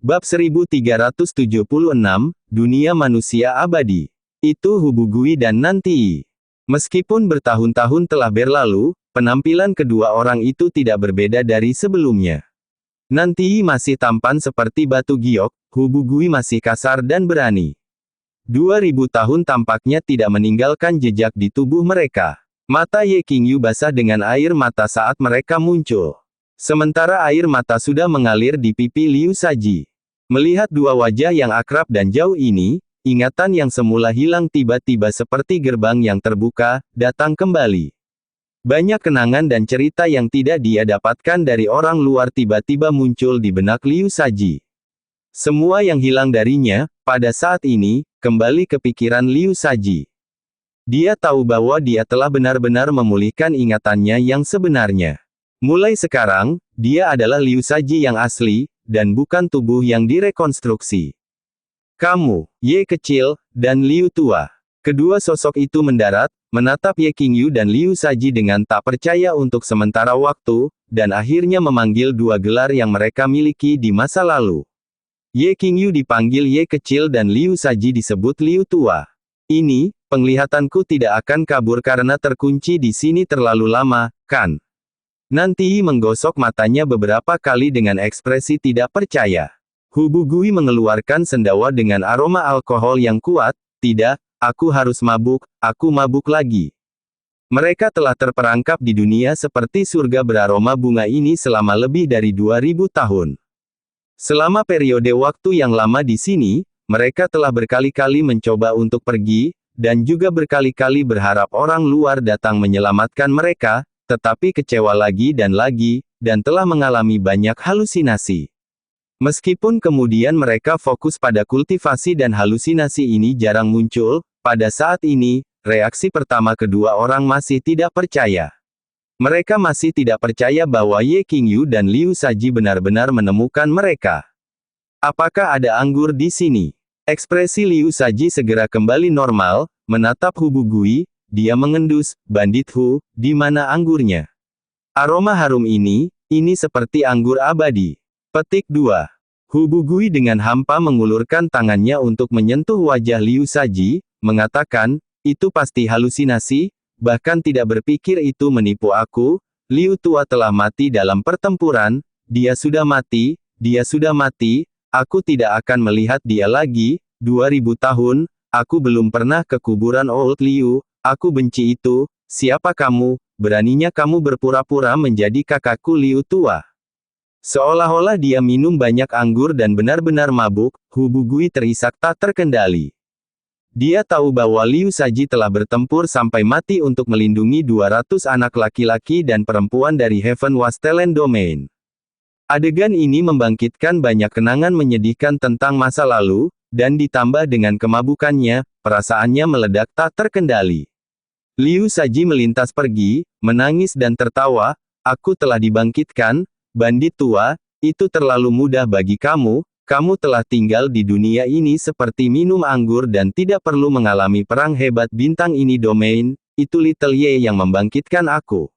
Bab 1376, Dunia Manusia Abadi. Itu Hubugui dan Nantii. Meskipun bertahun-tahun telah berlalu, penampilan kedua orang itu tidak berbeda dari sebelumnya. Nantii masih tampan seperti batu giok, Hubugui masih kasar dan berani. 2000 tahun tampaknya tidak meninggalkan jejak di tubuh mereka. Mata Ye Qingyu basah dengan air mata saat mereka muncul. Sementara air mata sudah mengalir di pipi Liu Saji. Melihat dua wajah yang akrab dan jauh ini, ingatan yang semula hilang tiba-tiba seperti gerbang yang terbuka, datang kembali. Banyak kenangan dan cerita yang tidak dia dapatkan dari orang luar tiba-tiba muncul di benak Liu Saji. Semua yang hilang darinya, pada saat ini, kembali ke pikiran Liu Saji. Dia tahu bahwa dia telah benar-benar memulihkan ingatannya yang sebenarnya. Mulai sekarang, dia adalah Liu Saji yang asli, dan bukan tubuh yang direkonstruksi. Kamu, Ye kecil, dan Liu tua. Kedua sosok itu mendarat, menatap Ye Qingyu dan Liu Saji dengan tak percaya untuk sementara waktu, dan akhirnya memanggil dua gelar yang mereka miliki di masa lalu. Ye Qingyu dipanggil Ye kecil dan Liu Saji disebut Liu tua. Ini, penglihatanku tidak akan kabur karena terkunci di sini terlalu lama, kan? Nantii menggosok matanya beberapa kali dengan ekspresi tidak percaya. Hubugui mengeluarkan sendawa dengan aroma alkohol yang kuat. Tidak, aku harus mabuk, aku mabuk lagi. Mereka telah terperangkap di dunia seperti surga beraroma bunga ini selama lebih dari 2000 tahun. Selama periode waktu yang lama di sini, mereka telah berkali-kali mencoba untuk pergi, dan juga berkali-kali berharap orang luar datang menyelamatkan mereka, tetapi kecewa lagi, dan telah mengalami banyak halusinasi. Meskipun kemudian mereka fokus pada kultivasi dan halusinasi ini jarang muncul, pada saat ini, reaksi pertama kedua orang masih tidak percaya. Mereka masih tidak percaya bahwa Ye Qingyu dan Liu Saji benar-benar menemukan mereka. Apakah ada anggur di sini? Ekspresi Liu Saji segera kembali normal, menatap Hubugui. Dia mengendus, bandit Hu, di mana anggurnya? Aroma harum ini seperti anggur abadi. Petik 2. Hubugui dengan hampa mengulurkan tangannya untuk menyentuh wajah Liu Saji, mengatakan, itu pasti halusinasi, bahkan tidak berpikir itu menipu aku. Liu tua telah mati dalam pertempuran, dia sudah mati, aku tidak akan melihat dia lagi. 2000 tahun, aku belum pernah ke kuburan Old Liu. Aku benci itu. Siapa kamu? Beraninya kamu berpura-pura menjadi kakakku Liu tua. Seolah-olah dia minum banyak anggur dan benar-benar mabuk, Hubugui terisak tak terkendali. Dia tahu bahwa Liu Saji telah bertempur sampai mati untuk melindungi 200 anak laki-laki dan perempuan dari Heaven Wastelen Domain. Adegan ini membangkitkan banyak kenangan menyedihkan tentang masa lalu, dan ditambah dengan kemabukannya, perasaannya meledak tak terkendali. Liu Saji melintas pergi, menangis dan tertawa. Aku telah dibangkitkan, bandit tua, itu terlalu mudah bagi kamu. Kamu telah tinggal di dunia ini seperti minum anggur dan tidak perlu mengalami perang hebat bintang ini domain. Itu Little Ye yang membangkitkan aku.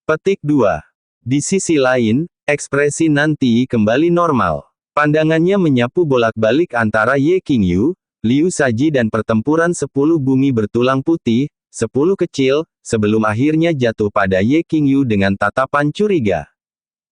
Petik 2. Di sisi lain, ekspresi Nantii kembali normal. Pandangannya menyapu bolak-balik antara Ye Qingyu, Liu Saji dan pertempuran 10 bumi bertulang putih, 10 kecil, sebelum akhirnya jatuh pada Ye Qingyu dengan tatapan curiga.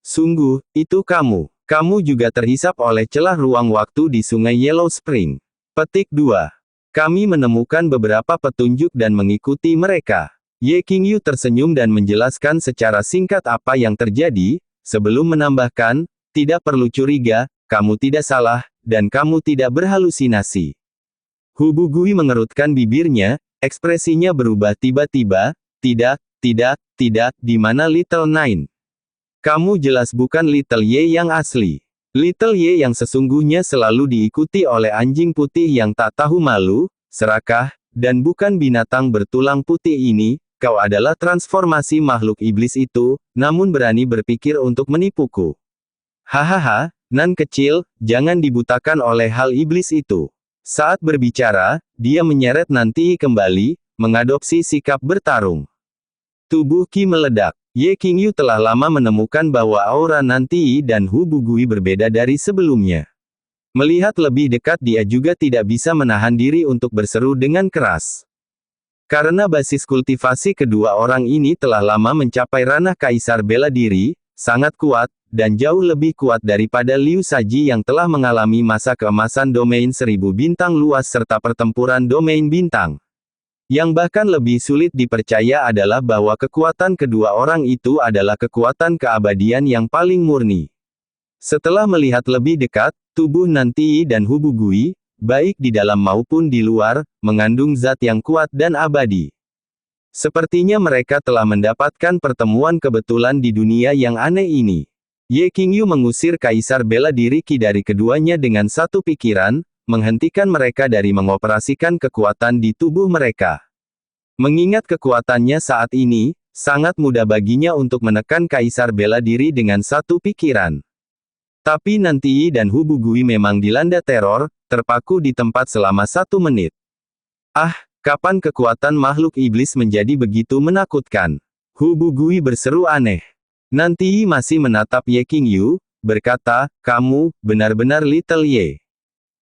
Sungguh, itu kamu. Kamu juga terhisap oleh celah ruang waktu di sungai Yellow Spring. Petik 2. Kami menemukan beberapa petunjuk dan mengikuti mereka. Ye Qingyu tersenyum dan menjelaskan secara singkat apa yang terjadi, sebelum menambahkan, tidak perlu curiga, kamu tidak salah, dan kamu tidak berhalusinasi. Hubugui mengerutkan bibirnya. Ekspresinya berubah tiba-tiba. Tidak, di mana Little Nine? Kamu jelas bukan Little Ye yang asli. Little Ye yang sesungguhnya selalu diikuti oleh anjing putih yang tak tahu malu, serakah, dan bukan binatang bertulang putih ini. Kau adalah transformasi makhluk iblis itu, namun berani berpikir untuk menipuku. Hahaha, Nan kecil, jangan dibutakan oleh hal iblis itu. Saat berbicara, dia menyeret Nantii kembali, mengadopsi sikap bertarung. Tubuh Qi meledak. Ye Qingyu telah lama menemukan bahwa aura Nantii dan Hubugui berbeda dari sebelumnya. Melihat lebih dekat dia juga tidak bisa menahan diri untuk berseru dengan keras. Karena basis kultivasi kedua orang ini telah lama mencapai ranah kaisar bela diri, sangat kuat, dan jauh lebih kuat daripada Liu Saji yang telah mengalami masa keemasan domain 1000 bintang luas serta pertempuran domain bintang. Yang bahkan lebih sulit dipercaya adalah bahwa kekuatan kedua orang itu adalah kekuatan keabadian yang paling murni. Setelah melihat lebih dekat, tubuh Nantii dan Hubugui, baik di dalam maupun di luar, mengandung zat yang kuat dan abadi. Sepertinya mereka telah mendapatkan pertemuan kebetulan di dunia yang aneh ini. Ye Qingyu mengusir kaisar bela diri Qi dari keduanya dengan satu pikiran, menghentikan mereka dari mengoperasikan kekuatan di tubuh mereka. Mengingat kekuatannya saat ini, sangat mudah baginya untuk menekan kaisar bela diri dengan satu pikiran. Tapi Nantii dan Hubugui memang dilanda teror, terpaku di tempat selama 1 menit. Ah, kapan kekuatan makhluk iblis menjadi begitu menakutkan? Hubugui berseru aneh. Nantii masih menatap Ye Qingyu, berkata, kamu, benar-benar Little Ye.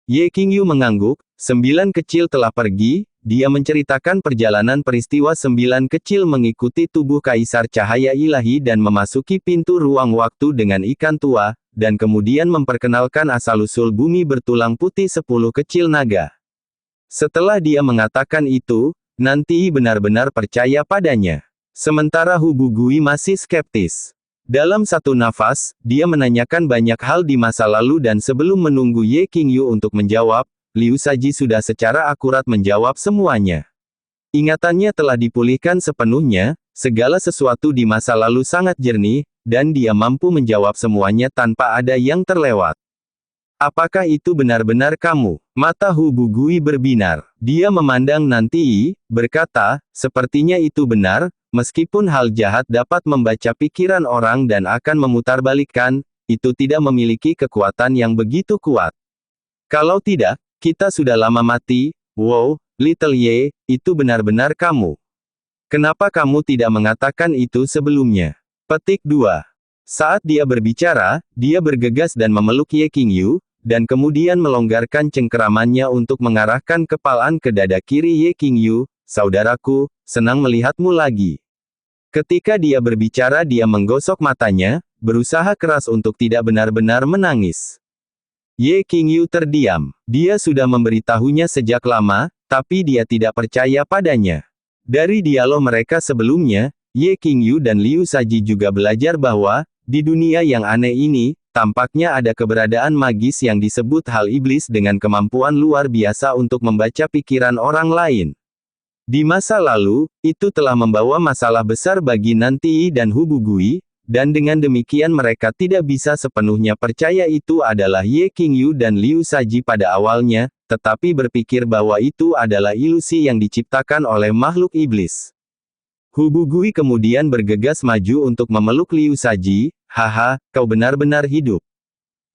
Ye Qingyu mengangguk, 9 kecil telah pergi, dia menceritakan perjalanan peristiwa 9 kecil mengikuti tubuh Kaisar Cahaya Ilahi dan memasuki pintu ruang waktu dengan ikan tua, dan kemudian memperkenalkan asal-usul bumi bertulang putih 10 kecil naga. Setelah dia mengatakan itu, Nantii benar-benar percaya padanya. Sementara Hubugui masih skeptis. Dalam satu nafas, dia menanyakan banyak hal di masa lalu dan sebelum menunggu Ye Qingyu untuk menjawab, Liu Saji sudah secara akurat menjawab semuanya. Ingatannya telah dipulihkan sepenuhnya, segala sesuatu di masa lalu sangat jernih, dan dia mampu menjawab semuanya tanpa ada yang terlewat. Apakah itu benar-benar kamu? Mata Hubugui berbinar. Dia memandang Nantii, berkata, sepertinya itu benar, meskipun hal jahat dapat membaca pikiran orang dan akan memutarbalikkan, itu tidak memiliki kekuatan yang begitu kuat. Kalau tidak, kita sudah lama mati. Wow, Little Ye, itu benar-benar kamu. Kenapa kamu tidak mengatakan itu sebelumnya? Petik 2. Saat dia berbicara, dia bergegas dan memeluk Ye Qingyu, dan kemudian melonggarkan cengkeramannya untuk mengarahkan kepalan ke dada kiri Ye Qingyu. Saudaraku, senang melihatmu lagi. Ketika dia berbicara dia menggosok matanya, berusaha keras untuk tidak benar-benar menangis. Ye Qingyu terdiam. Dia sudah memberitahunya sejak lama, tapi dia tidak percaya padanya. Dari dialog mereka sebelumnya, Ye Qingyu dan Liu Saji juga belajar bahwa, di dunia yang aneh ini, tampaknya ada keberadaan magis yang disebut hal iblis dengan kemampuan luar biasa untuk membaca pikiran orang lain. Di masa lalu, itu telah membawa masalah besar bagi Nantii dan Hubugui, dan dengan demikian mereka tidak bisa sepenuhnya percaya itu adalah Ye Qingyu dan Liu Saji pada awalnya, tetapi berpikir bahwa itu adalah ilusi yang diciptakan oleh makhluk iblis. Hubugui kemudian bergegas maju untuk memeluk Liu Saji. Haha, kau benar-benar hidup.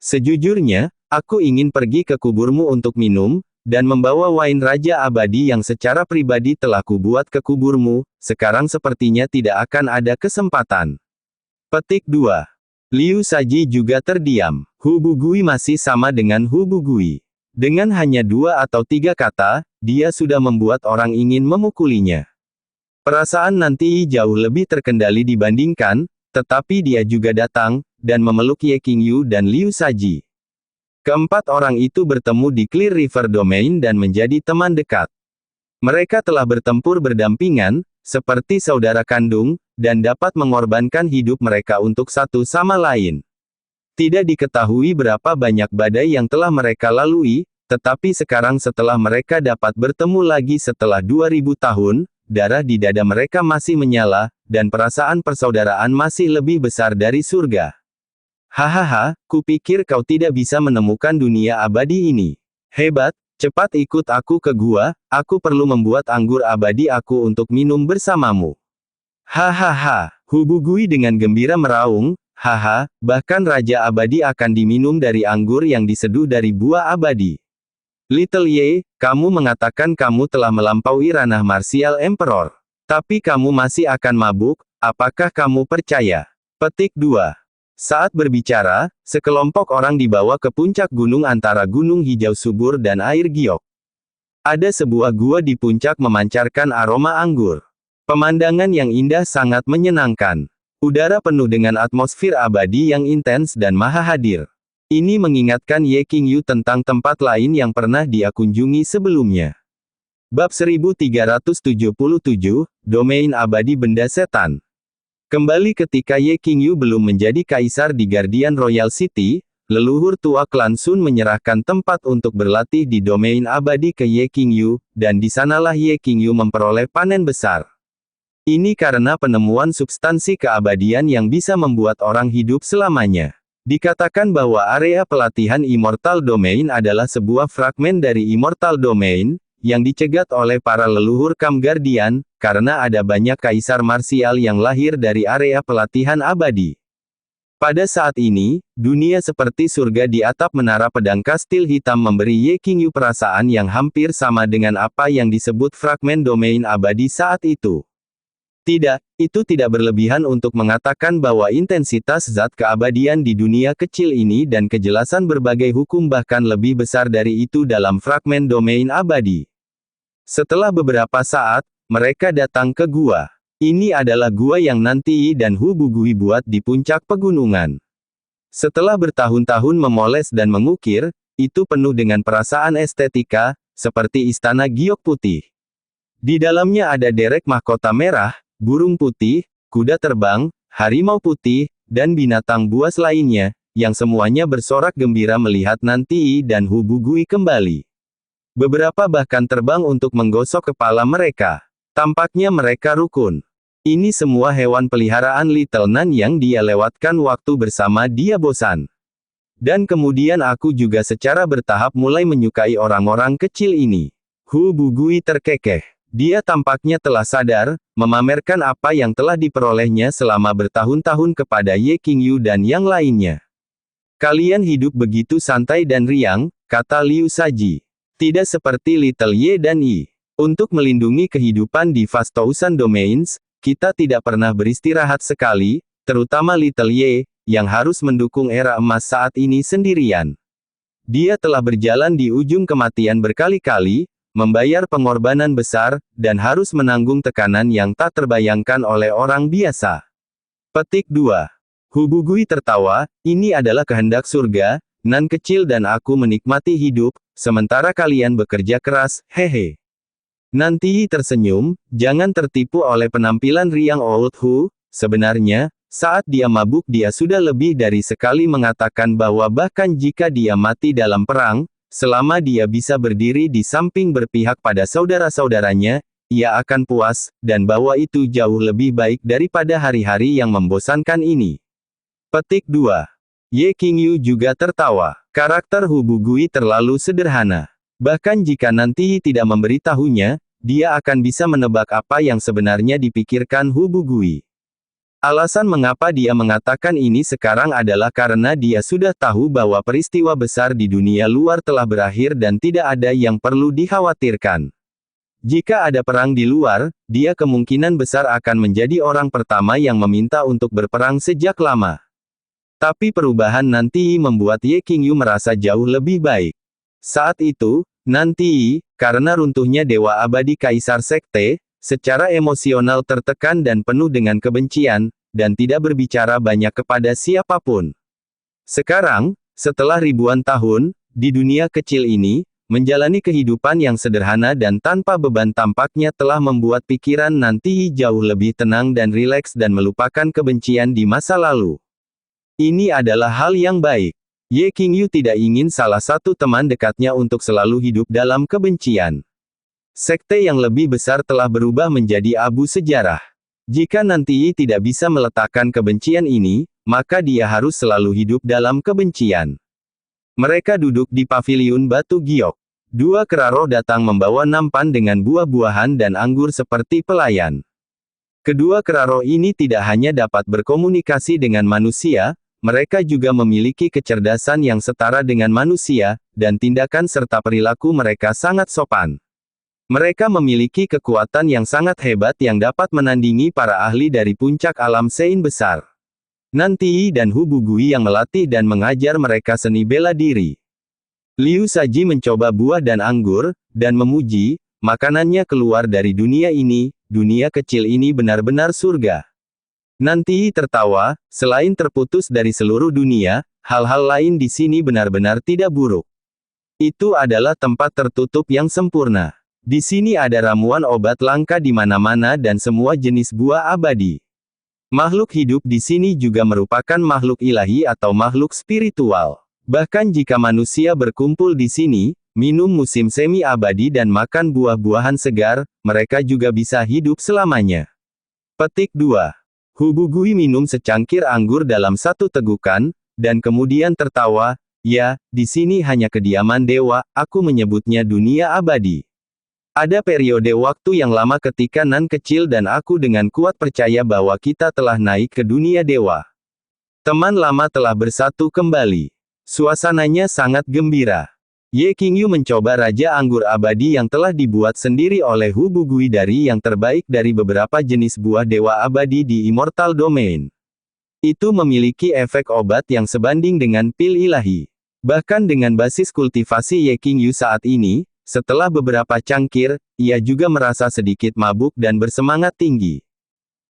Sejujurnya, aku ingin pergi ke kuburmu untuk minum, dan membawa wain Raja Abadi yang secara pribadi telah kubuat ke kuburmu, sekarang sepertinya tidak akan ada kesempatan. Petik 2. Liu Saji juga terdiam. Hubugui masih sama dengan Hubugui. Dengan hanya 2 atau 3 kata, dia sudah membuat orang ingin memukulinya. Perasaan Nantii jauh lebih terkendali dibandingkan, tetapi dia juga datang, dan memeluk Ye Qingyu dan Liu Saji. Keempat orang itu bertemu di Clear River Domain dan menjadi teman dekat. Mereka telah bertempur berdampingan, seperti saudara kandung, dan dapat mengorbankan hidup mereka untuk satu sama lain. Tidak diketahui berapa banyak badai yang telah mereka lalui, tetapi sekarang setelah mereka dapat bertemu lagi setelah 2000 tahun, darah di dada mereka masih menyala, dan perasaan persaudaraan masih lebih besar dari surga. Hahaha, kupikir kau tidak bisa menemukan dunia abadi ini. Hebat, cepat ikut aku ke gua, aku perlu membuat anggur abadi aku untuk minum bersamamu. Hahaha, Hubugui dengan gembira meraung, haha, bahkan Raja Abadi akan diminum dari anggur yang diseduh dari buah abadi. Little Ye, kamu mengatakan kamu telah melampaui ranah Martial Emperor. Tapi kamu masih akan mabuk, apakah kamu percaya? Petik 2. Saat berbicara, sekelompok orang dibawa ke puncak gunung antara gunung hijau subur dan air giok. Ada sebuah gua di puncak memancarkan aroma anggur. Pemandangan yang indah sangat menyenangkan. Udara penuh dengan atmosfer abadi yang intens dan maha hadir. Ini mengingatkan Ye Qingyu tentang tempat lain yang pernah dia kunjungi sebelumnya. Bab 1377, Domain Abadi Benda Setan. Kembali ketika Ye Qingyu belum menjadi kaisar di Guardian Royal City, leluhur tua klan Sun menyerahkan tempat untuk berlatih di domain abadi ke Ye Qingyu, dan di sanalah Ye Qingyu memperoleh panen besar. Ini karena penemuan substansi keabadian yang bisa membuat orang hidup selamanya. Dikatakan bahwa area pelatihan Immortal Domain adalah sebuah fragmen dari Immortal Domain, yang dicegat oleh para leluhur Kam Guardian, karena ada banyak kaisar marsial yang lahir dari area pelatihan abadi. Pada saat ini, dunia seperti surga di atap menara pedang kastil hitam memberi Ye Qingyu perasaan yang hampir sama dengan apa yang disebut fragmen domain abadi saat itu. Tidak, itu tidak berlebihan untuk mengatakan bahwa intensitas zat keabadian di dunia kecil ini dan kejelasan berbagai hukum bahkan lebih besar dari itu dalam fragmen domain abadi. Setelah beberapa saat, mereka datang ke gua. Ini adalah gua yang nanti dan Hu Bugui buat di puncak pegunungan. Setelah bertahun-tahun memoles dan mengukir, itu penuh dengan perasaan estetika, seperti istana giok putih. Di dalamnya ada derek mahkota merah, burung putih, kuda terbang, harimau putih, dan binatang buas lainnya, yang semuanya bersorak gembira melihat nanti dan Hu Bugui kembali. Beberapa bahkan terbang untuk menggosok kepala mereka. Tampaknya mereka rukun. Ini semua hewan peliharaan Little Nan yang dia lewatkan waktu bersama dia bosan. Dan kemudian aku juga secara bertahap mulai menyukai orang-orang kecil ini. Hu Bugui terkekeh. Dia tampaknya telah sadar, memamerkan apa yang telah diperolehnya selama bertahun-tahun kepada Ye Qingyu dan yang lainnya. Kalian hidup begitu santai dan riang, kata Liu Saji. Tidak seperti Little Ye dan Yi. Untuk melindungi kehidupan di Vast Thousand Domains, kita tidak pernah beristirahat sekali, terutama Little Ye, yang harus mendukung era emas saat ini sendirian. Dia telah berjalan di ujung kematian berkali-kali, membayar pengorbanan besar, dan harus menanggung tekanan yang tak terbayangkan oleh orang biasa. Petik 2. Hu Bugui tertawa, ini adalah kehendak surga, Nan kecil dan aku menikmati hidup, sementara kalian bekerja keras, hehe. Nanti tersenyum, jangan tertipu oleh penampilan riang Old Hu, sebenarnya, saat dia mabuk dia sudah lebih dari sekali mengatakan bahwa bahkan jika dia mati dalam perang, selama dia bisa berdiri di samping berpihak pada saudara-saudaranya, ia akan puas, dan bahwa itu jauh lebih baik daripada hari-hari yang membosankan ini. Petik 2. Ye Qingyu juga tertawa. Karakter Hu Bugui terlalu sederhana. Bahkan jika nanti tidak memberitahunya, dia akan bisa menebak apa yang sebenarnya dipikirkan Hu Bugui. Alasan mengapa dia mengatakan ini sekarang adalah karena dia sudah tahu bahwa peristiwa besar di dunia luar telah berakhir dan tidak ada yang perlu dikhawatirkan. Jika ada perang di luar, dia kemungkinan besar akan menjadi orang pertama yang meminta untuk berperang sejak lama. Tapi perubahan nanti membuat Ye Qingyu merasa jauh lebih baik. Saat itu, nanti, karena runtuhnya Dewa Abadi Kaisar Sekte, secara emosional tertekan dan penuh dengan kebencian, dan tidak berbicara banyak kepada siapapun. Sekarang, setelah ribuan tahun, di dunia kecil ini, menjalani kehidupan yang sederhana dan tanpa beban tampaknya telah membuat pikiran nanti jauh lebih tenang dan rileks dan melupakan kebencian di masa lalu. Ini adalah hal yang baik. Ye Qingyu tidak ingin salah satu teman dekatnya untuk selalu hidup dalam kebencian. Sekte yang lebih besar telah berubah menjadi abu sejarah. Jika nanti tidak bisa meletakkan kebencian ini, maka dia harus selalu hidup dalam kebencian. Mereka duduk di paviliun batu giok. Dua kera roh datang membawa nampan dengan buah-buahan dan anggur seperti pelayan. Kedua kera roh ini tidak hanya dapat berkomunikasi dengan manusia, mereka juga memiliki kecerdasan yang setara dengan manusia, dan tindakan serta perilaku mereka sangat sopan. Mereka memiliki kekuatan yang sangat hebat yang dapat menandingi para ahli dari puncak alam Sein besar. Nanti dan Hu Bugui yang melatih dan mengajar mereka seni bela diri. Liu Saji mencoba buah dan anggur, dan memuji, makanannya keluar dari dunia ini, dunia kecil ini benar-benar surga. Nanti tertawa, selain terputus dari seluruh dunia, hal-hal lain di sini benar-benar tidak buruk. Itu adalah tempat tertutup yang sempurna. Di sini ada ramuan obat langka di mana-mana dan semua jenis buah abadi. Makhluk hidup di sini juga merupakan makhluk ilahi atau makhluk spiritual. Bahkan jika manusia berkumpul di sini, minum musim semi abadi dan makan buah-buahan segar, mereka juga bisa hidup selamanya. Petik 2. Hu Bugui minum secangkir anggur dalam satu tegukan, dan kemudian tertawa, ya, di sini hanya kediaman dewa, aku menyebutnya dunia abadi. Ada periode waktu yang lama ketika Nan kecil dan aku dengan kuat percaya bahwa kita telah naik ke dunia dewa. Teman lama telah bersatu kembali. Suasananya sangat gembira. Ye Qingyu mencoba Raja Anggur Abadi yang telah dibuat sendiri oleh Hu Bugui dari yang terbaik dari beberapa jenis buah dewa abadi di Immortal Domain. Itu memiliki efek obat yang sebanding dengan pil ilahi. Bahkan dengan basis kultivasi Ye Qingyu saat ini, setelah beberapa cangkir, ia juga merasa sedikit mabuk dan bersemangat tinggi.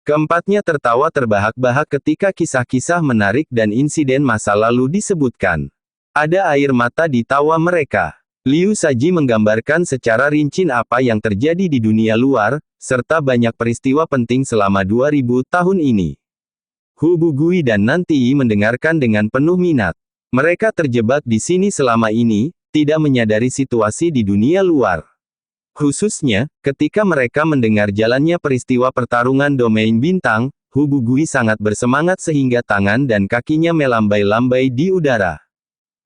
Keempatnya tertawa terbahak-bahak ketika kisah-kisah menarik dan insiden masa lalu disebutkan. Ada air mata di tawa mereka. Liu Saji menggambarkan secara rinci apa yang terjadi di dunia luar, serta banyak peristiwa penting selama 2000 tahun ini. Hu Bugui dan Nanti mendengarkan dengan penuh minat. Mereka terjebak di sini selama ini, tidak menyadari situasi di dunia luar. Khususnya, ketika mereka mendengar jalannya peristiwa pertarungan domain bintang, Hu Bugui sangat bersemangat sehingga tangan dan kakinya melambai-lambai di udara.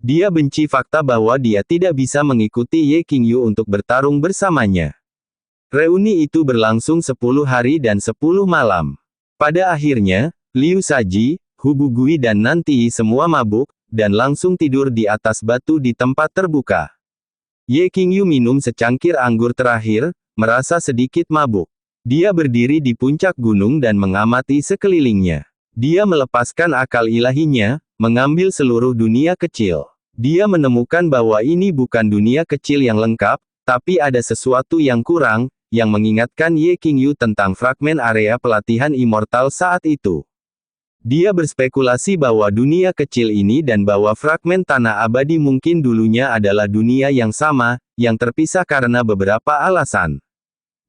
Dia benci fakta bahwa dia tidak bisa mengikuti Ye Qingyu untuk bertarung bersamanya. Reuni itu berlangsung 10 hari dan 10 malam. Pada akhirnya, Liu Saji, Hu Bugui dan Nanti semua mabuk, dan langsung tidur di atas batu di tempat terbuka. Ye Qingyu minum secangkir anggur terakhir, merasa sedikit mabuk. Dia berdiri di puncak gunung dan mengamati sekelilingnya. Dia melepaskan akal ilahinya, mengambil seluruh dunia kecil. Dia menemukan bahwa ini bukan dunia kecil yang lengkap, tapi ada sesuatu yang kurang, yang mengingatkan Ye Qingyu tentang fragmen area pelatihan immortal saat itu. Dia berspekulasi bahwa dunia kecil ini dan bahwa fragmen tanah abadi mungkin dulunya adalah dunia yang sama, yang terpisah karena beberapa alasan.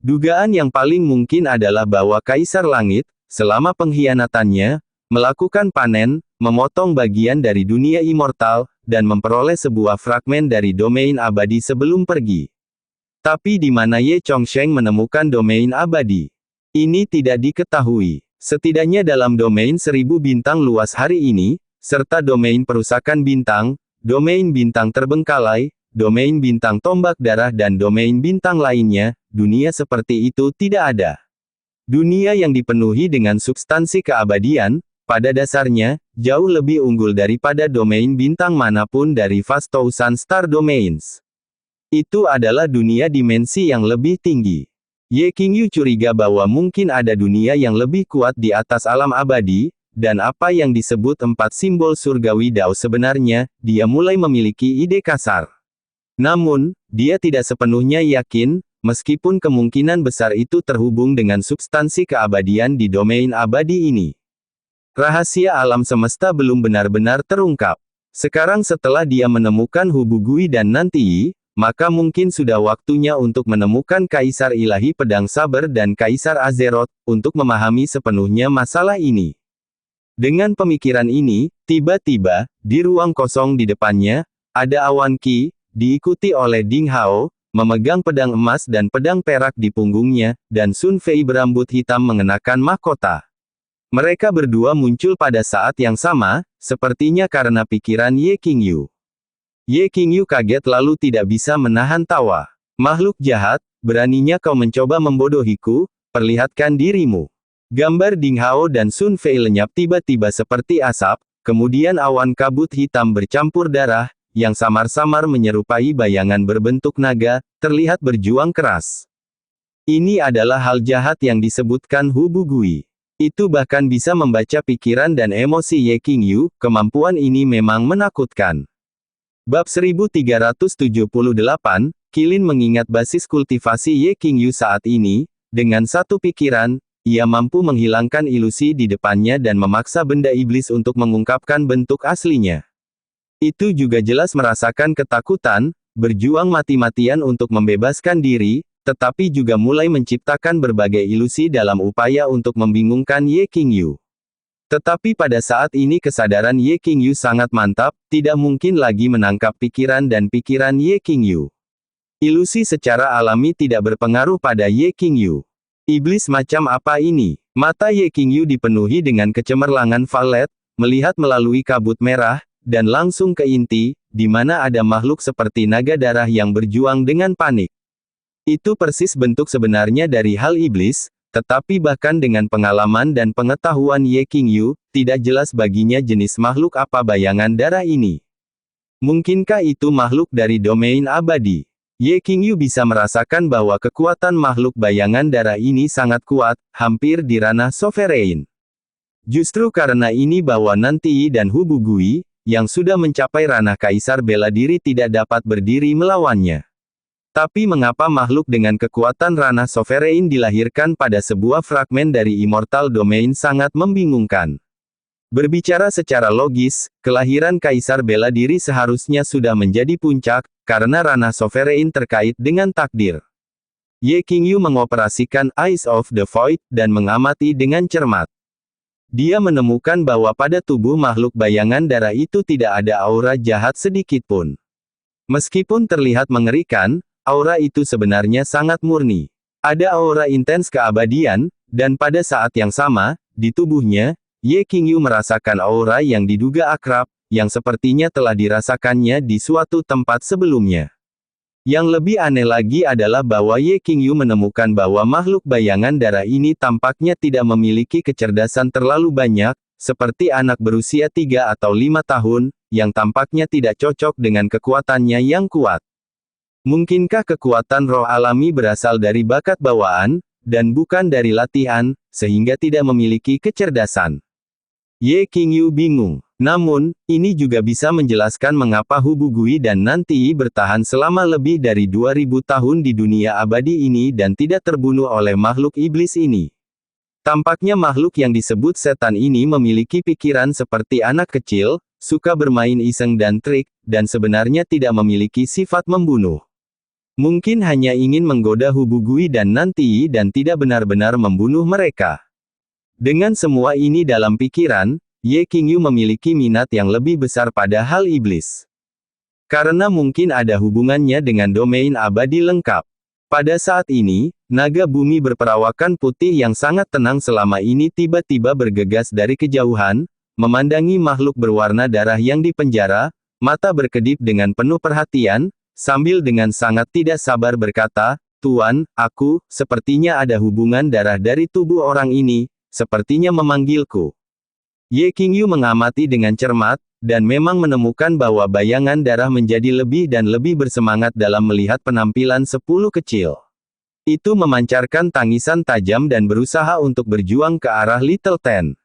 Dugaan yang paling mungkin adalah bahwa Kaisar Langit, selama pengkhianatannya, melakukan panen, memotong bagian dari dunia immortal, dan memperoleh sebuah fragmen dari domain abadi sebelum pergi. Tapi di mana Ye Chongsheng menemukan domain abadi? Ini tidak diketahui. Setidaknya dalam domain 1000 bintang luas hari ini, serta domain perusakan bintang, domain bintang terbengkalai, domain bintang tombak darah dan domain bintang lainnya, dunia seperti itu tidak ada. Dunia yang dipenuhi dengan substansi keabadian, pada dasarnya, jauh lebih unggul daripada domain bintang manapun dari Vast Thousand Star Domains. Itu adalah dunia dimensi yang lebih tinggi. Ye Qingyu curiga bahwa mungkin ada dunia yang lebih kuat di atas alam abadi, dan apa yang disebut 4 simbol surgawi Dao sebenarnya, dia mulai memiliki ide kasar. Namun, dia tidak sepenuhnya yakin, meskipun kemungkinan besar itu terhubung dengan substansi keabadian di domain abadi ini. Rahasia alam semesta belum benar-benar terungkap. Sekarang setelah dia menemukan Hu Bugui dan Nanti, maka mungkin sudah waktunya untuk menemukan Kaisar Ilahi Pedang Saber dan Kaisar Azeroth, untuk memahami sepenuhnya masalah ini. Dengan pemikiran ini, tiba-tiba, di ruang kosong di depannya, ada awan Qi, diikuti oleh Ding Hao, memegang pedang emas dan pedang perak di punggungnya, dan Sun Fei berambut hitam mengenakan mahkota. Mereka berdua muncul pada saat yang sama, sepertinya karena pikiran Ye Qingyu. Ye Qingyu kaget lalu tidak bisa menahan tawa. Makhluk jahat, beraninya kau mencoba membodohiku, perlihatkan dirimu. Gambar Ding Hao dan Sun Fei lenyap tiba-tiba seperti asap, kemudian awan kabut hitam bercampur darah, yang samar-samar menyerupai bayangan berbentuk naga, terlihat berjuang keras. Ini adalah hal jahat yang disebutkan Hu Bugui. Itu bahkan bisa membaca pikiran dan emosi Ye Qingyu, kemampuan ini memang menakutkan. Bab 1378, Qilin mengingat basis kultivasi Ye Qingyu saat ini, dengan satu pikiran, ia mampu menghilangkan ilusi di depannya dan memaksa benda iblis untuk mengungkapkan bentuk aslinya. Itu juga jelas merasakan ketakutan, berjuang mati-matian untuk membebaskan diri, tetapi juga mulai menciptakan berbagai ilusi dalam upaya untuk membingungkan Ye Qingyu. Tetapi pada saat ini kesadaran Ye Qingyu sangat mantap, tidak mungkin lagi menangkap pikiran dan pikiran Ye Qingyu. Ilusi secara alami tidak berpengaruh pada Ye Qingyu. Iblis macam apa ini? Mata Ye Qingyu dipenuhi dengan kecemerlangan violet, melihat melalui kabut merah, dan langsung ke inti, di mana ada makhluk seperti naga darah yang berjuang dengan panik. Itu persis bentuk sebenarnya dari hal iblis, tetapi bahkan dengan pengalaman dan pengetahuan Ye Qingyu, tidak jelas baginya jenis makhluk apa bayangan darah ini. Mungkinkah itu makhluk dari domain abadi? Ye Qingyu bisa merasakan bahwa kekuatan makhluk bayangan darah ini sangat kuat, hampir di ranah sovereign. Justru karena ini bahwa Nantiyi dan Hubugui, yang sudah mencapai ranah kaisar bela diri tidak dapat berdiri melawannya. Tapi mengapa makhluk dengan kekuatan ranah sovereign dilahirkan pada sebuah fragmen dari immortal domain sangat membingungkan. Berbicara secara logis, kelahiran kaisar bela diri seharusnya sudah menjadi puncak, karena ranah sovereign terkait dengan takdir. Ye Qingyu mengoperasikan Eyes of the Void, dan mengamati dengan cermat. Dia menemukan bahwa pada tubuh makhluk bayangan darah itu tidak ada aura jahat sedikit pun. Meskipun terlihat mengerikan, aura itu sebenarnya sangat murni. Ada aura intens keabadian, dan pada saat yang sama, di tubuhnya, Ye Qingyu merasakan aura yang diduga akrab, yang sepertinya telah dirasakannya di suatu tempat sebelumnya. Yang lebih aneh lagi adalah bahwa Ye Qingyu menemukan bahwa makhluk bayangan darah ini tampaknya tidak memiliki kecerdasan terlalu banyak, seperti anak berusia 3 atau 5 tahun, yang tampaknya tidak cocok dengan kekuatannya yang kuat. Mungkinkah kekuatan roh alami berasal dari bakat bawaan, dan bukan dari latihan, sehingga tidak memiliki kecerdasan? Ye Qingyu bingung. Namun, ini juga bisa menjelaskan mengapa Hubugui dan Nantiyi bertahan selama lebih dari 2000 tahun di dunia abadi ini dan tidak terbunuh oleh makhluk iblis ini. Tampaknya makhluk yang disebut setan ini memiliki pikiran seperti anak kecil, suka bermain iseng dan trik, dan sebenarnya tidak memiliki sifat membunuh. Mungkin hanya ingin menggoda Hubugui dan Nantiyi dan tidak benar-benar membunuh mereka. Dengan semua ini dalam pikiran, Ye Qingyu memiliki minat yang lebih besar pada hal iblis. Karena mungkin ada hubungannya dengan domain abadi lengkap. Pada saat ini, naga bumi berperawakan putih yang sangat tenang selama ini tiba-tiba bergegas dari kejauhan, memandangi makhluk berwarna darah yang dipenjara, mata berkedip dengan penuh perhatian, sambil dengan sangat tidak sabar berkata, "Tuan, aku, sepertinya ada hubungan darah dari tubuh orang ini, sepertinya memanggilku." Ye Qingyu mengamati dengan cermat, dan memang menemukan bahwa bayangan darah menjadi lebih dan lebih bersemangat dalam melihat penampilan 10 kecil. Itu memancarkan tangisan tajam dan berusaha untuk berjuang ke arah Little Ten.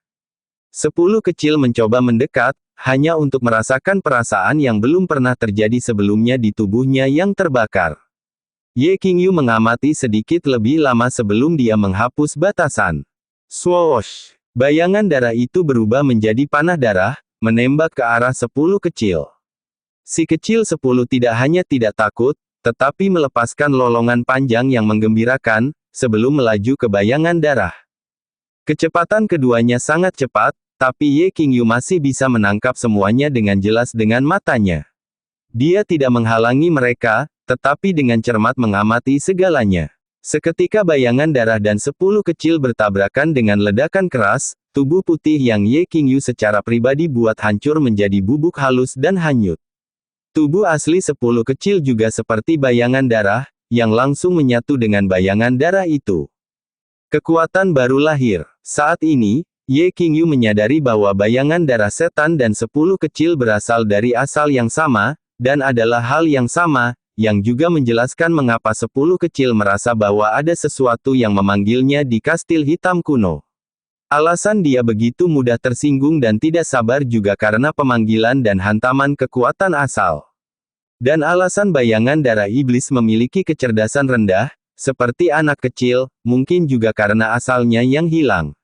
10 kecil mencoba mendekat, hanya untuk merasakan perasaan yang belum pernah terjadi sebelumnya di tubuhnya yang terbakar. Ye Qingyu mengamati sedikit lebih lama sebelum dia menghapus batasan. Swoosh! Bayangan darah itu berubah menjadi panah darah, menembak ke arah 10 kecil. Si kecil 10 tidak hanya tidak takut, tetapi melepaskan lolongan panjang yang menggembirakan, sebelum melaju ke bayangan darah. Kecepatan keduanya sangat cepat, tapi Ye Qingyu masih bisa menangkap semuanya dengan jelas dengan matanya. Dia tidak menghalangi mereka, tetapi dengan cermat mengamati segalanya. Seketika bayangan darah dan 10 kecil bertabrakan dengan ledakan keras, tubuh putih yang Ye Qingyu secara pribadi buat hancur menjadi bubuk halus dan hanyut. Tubuh asli 10 kecil juga seperti bayangan darah, yang langsung menyatu dengan bayangan darah itu. Kekuatan baru lahir. Saat ini, Ye Qingyu menyadari bahwa bayangan darah setan dan 10 kecil berasal dari asal yang sama, dan adalah hal yang sama, yang juga menjelaskan mengapa 10 kecil merasa bahwa ada sesuatu yang memanggilnya di kastil hitam kuno. Alasan dia begitu mudah tersinggung dan tidak sabar juga karena pemanggilan dan hantaman kekuatan asal. Dan alasan bayangan darah iblis memiliki kecerdasan rendah, seperti anak kecil, mungkin juga karena asalnya yang hilang.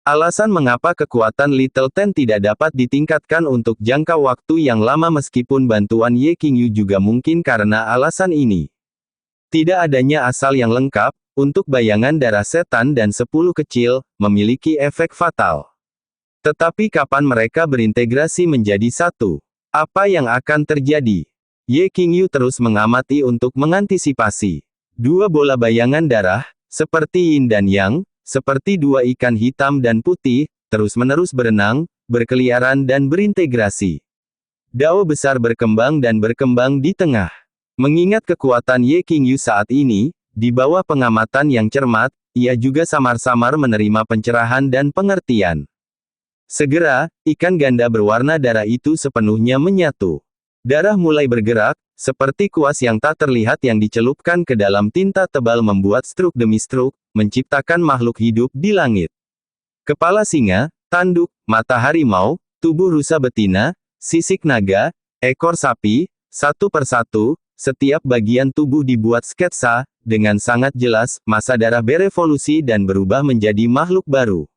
Alasan mengapa kekuatan Little Ten tidak dapat ditingkatkan untuk jangka waktu yang lama meskipun bantuan Ye Qingyu juga mungkin karena alasan ini. Tidak adanya asal yang lengkap, untuk bayangan darah setan dan 10 kecil, memiliki efek fatal. Tetapi kapan mereka berintegrasi menjadi satu? Apa yang akan terjadi? Ye Qingyu terus mengamati untuk mengantisipasi. Dua bola bayangan darah, seperti yin dan yang, seperti dua ikan hitam dan putih, terus-menerus berenang, berkeliaran dan berintegrasi. Dao besar berkembang dan berkembang di tengah. Mengingat kekuatan Ye Qingyu saat ini, di bawah pengamatan yang cermat, ia juga samar-samar menerima pencerahan dan pengertian. Segera, ikan ganda berwarna darah itu sepenuhnya menyatu. Darah mulai bergerak, seperti kuas yang tak terlihat yang dicelupkan ke dalam tinta tebal membuat struk demi struk, menciptakan makhluk hidup di langit. Kepala singa, tanduk, mata harimau, tubuh rusa betina, sisik naga, ekor sapi, satu persatu, setiap bagian tubuh dibuat sketsa, dengan sangat jelas, masa darah berevolusi dan berubah menjadi makhluk baru.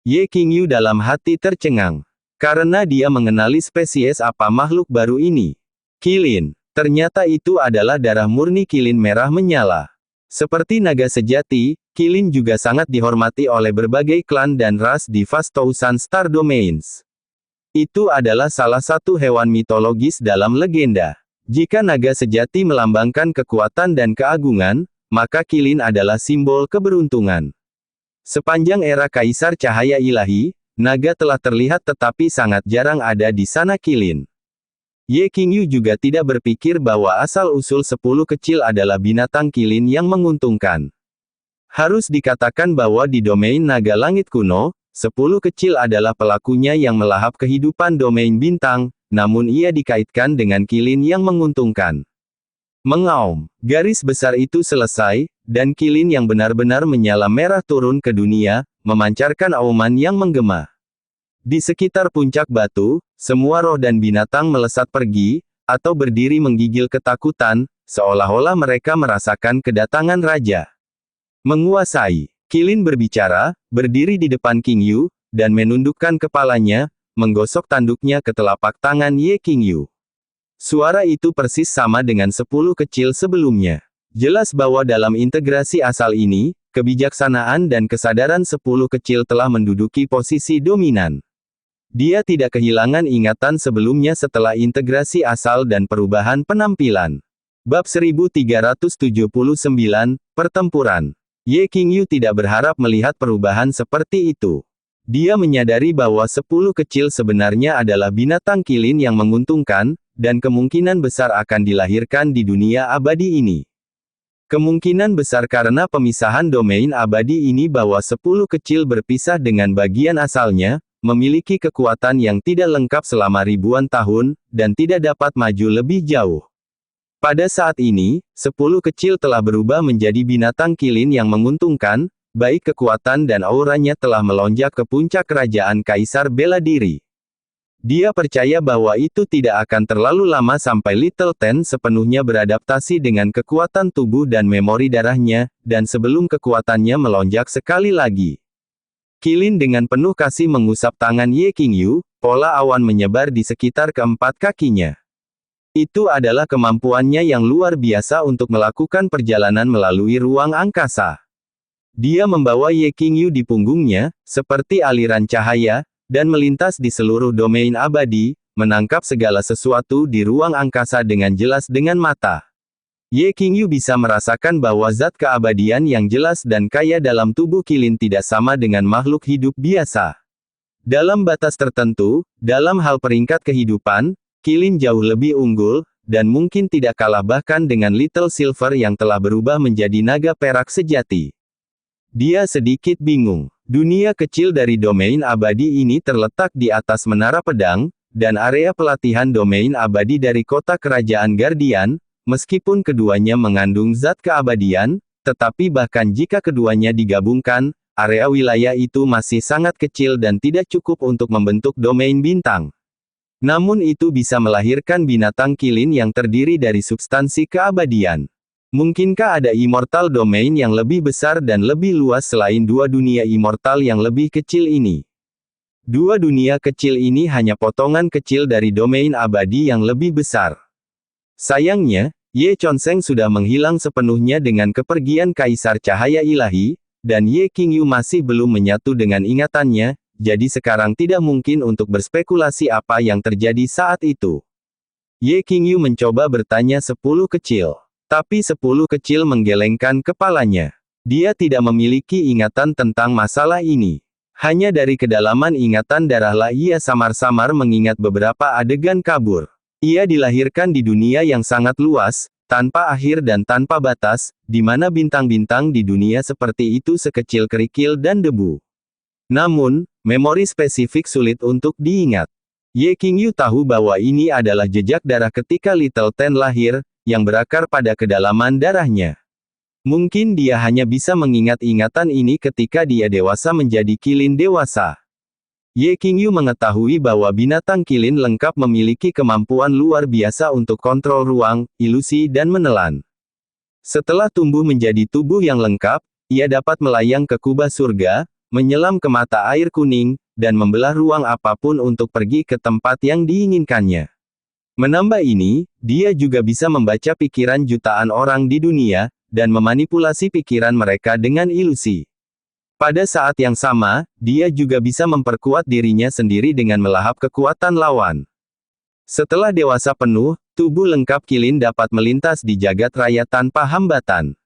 Ye Qingyu dalam hati tercengang. Karena dia mengenali spesies apa makhluk baru ini. Qilin. Ternyata itu adalah darah murni Qilin merah menyala. Seperti naga sejati, Qilin juga sangat dihormati oleh berbagai klan dan ras di Vast Thousand Star Domains. Itu adalah salah satu hewan mitologis dalam legenda. Jika naga sejati melambangkan kekuatan dan keagungan, maka Qilin adalah simbol keberuntungan. Sepanjang era Kaisar Cahaya Ilahi, naga telah terlihat tetapi sangat jarang ada di sana Qilin. Ye Qingyu juga tidak berpikir bahwa asal-usul 10 kecil adalah binatang Qilin yang menguntungkan. Harus dikatakan bahwa di domain naga langit kuno, 10 kecil adalah pelakunya yang melahap kehidupan domain bintang, namun ia dikaitkan dengan Qilin yang menguntungkan. Mengaum, garis besar itu selesai, dan Qilin yang benar-benar menyala merah turun ke dunia, memancarkan auman yang menggema. Di sekitar puncak batu, semua roh dan binatang melesat pergi, atau berdiri menggigil ketakutan, seolah-olah mereka merasakan kedatangan raja. Menguasai. Qilin berbicara, berdiri di depan Qingyu, dan menundukkan kepalanya, menggosok tanduknya ke telapak tangan Ye Qingyu. Suara itu persis sama dengan 10 kecil sebelumnya. Jelas bahwa dalam integrasi asal ini, kebijaksanaan dan kesadaran 10 kecil telah menduduki posisi dominan. Dia tidak kehilangan ingatan sebelumnya setelah integrasi asal dan perubahan penampilan. Bab 1379, Pertempuran. Ye Qingyu tidak berharap melihat perubahan seperti itu. Dia menyadari bahwa 10 kecil sebenarnya adalah binatang Qilin yang menguntungkan, dan kemungkinan besar akan dilahirkan di dunia abadi ini. Kemungkinan besar karena pemisahan domain abadi ini bahwa 10 kecil berpisah dengan bagian asalnya, memiliki kekuatan yang tidak lengkap selama ribuan tahun, dan tidak dapat maju lebih jauh. Pada saat ini, 10 kecil telah berubah menjadi binatang Qilin yang menguntungkan, baik kekuatan dan auranya telah melonjak ke puncak kerajaan Kaisar Bela Diri. Dia percaya bahwa itu tidak akan terlalu lama sampai Little Ten sepenuhnya beradaptasi dengan kekuatan tubuh dan memori darahnya, dan sebelum kekuatannya melonjak sekali lagi. Qilin dengan penuh kasih mengusap tangan Ye Qingyu, pola awan menyebar di sekitar keempat kakinya. Itu adalah kemampuannya yang luar biasa untuk melakukan perjalanan melalui ruang angkasa. Dia membawa Ye Qingyu di punggungnya, seperti aliran cahaya, dan melintas di seluruh domain abadi, menangkap segala sesuatu di ruang angkasa dengan jelas dengan mata. Ye Qingyu bisa merasakan bahwa zat keabadian yang jelas dan kaya dalam tubuh Qilin tidak sama dengan makhluk hidup biasa. Dalam batas tertentu, dalam hal peringkat kehidupan, Qilin jauh lebih unggul, dan mungkin tidak kalah bahkan dengan Little Silver yang telah berubah menjadi naga perak sejati. Dia sedikit bingung. Dunia kecil dari domain abadi ini terletak di atas menara pedang, dan area pelatihan domain abadi dari kota kerajaan Guardian, meskipun keduanya mengandung zat keabadian, tetapi bahkan jika keduanya digabungkan, area wilayah itu masih sangat kecil dan tidak cukup untuk membentuk domain bintang. Namun itu bisa melahirkan binatang kilin yang terdiri dari substansi keabadian. Mungkinkah ada immortal domain yang lebih besar dan lebih luas selain dua dunia immortal yang lebih kecil ini? Dua dunia kecil ini hanya potongan kecil dari domain abadi yang lebih besar. Sayangnya, Ye Chonseng sudah menghilang sepenuhnya dengan kepergian Kaisar Cahaya Ilahi, dan Ye Qingyu masih belum menyatu dengan ingatannya, jadi sekarang tidak mungkin untuk berspekulasi apa yang terjadi saat itu. Ye Qingyu mencoba bertanya 10 kecil. Tapi 10 kecil menggelengkan kepalanya. Dia tidak memiliki ingatan tentang masalah ini. Hanya dari kedalaman ingatan darahlah ia samar-samar mengingat beberapa adegan kabur. Ia dilahirkan di dunia yang sangat luas, tanpa akhir dan tanpa batas, di mana bintang-bintang di dunia seperti itu sekecil kerikil dan debu. Namun, memori spesifik sulit untuk diingat. Ye Qingyu tahu bahwa ini adalah jejak darah ketika Little Ten lahir, yang berakar pada kedalaman darahnya. Mungkin dia hanya bisa mengingat ingatan ini ketika dia dewasa menjadi kilin dewasa. Ye Qingyu mengetahui bahwa binatang kilin lengkap memiliki kemampuan luar biasa untuk kontrol ruang, ilusi dan menelan. Setelah tumbuh menjadi tubuh yang lengkap, ia dapat melayang ke kubah surga, menyelam ke mata air kuning, dan membelah ruang apapun untuk pergi ke tempat yang diinginkannya. Menambah ini, dia juga bisa membaca pikiran jutaan orang di dunia, dan memanipulasi pikiran mereka dengan ilusi. Pada saat yang sama, dia juga bisa memperkuat dirinya sendiri dengan melahap kekuatan lawan. Setelah dewasa penuh, tubuh lengkap kilin dapat melintas di jagat raya tanpa hambatan.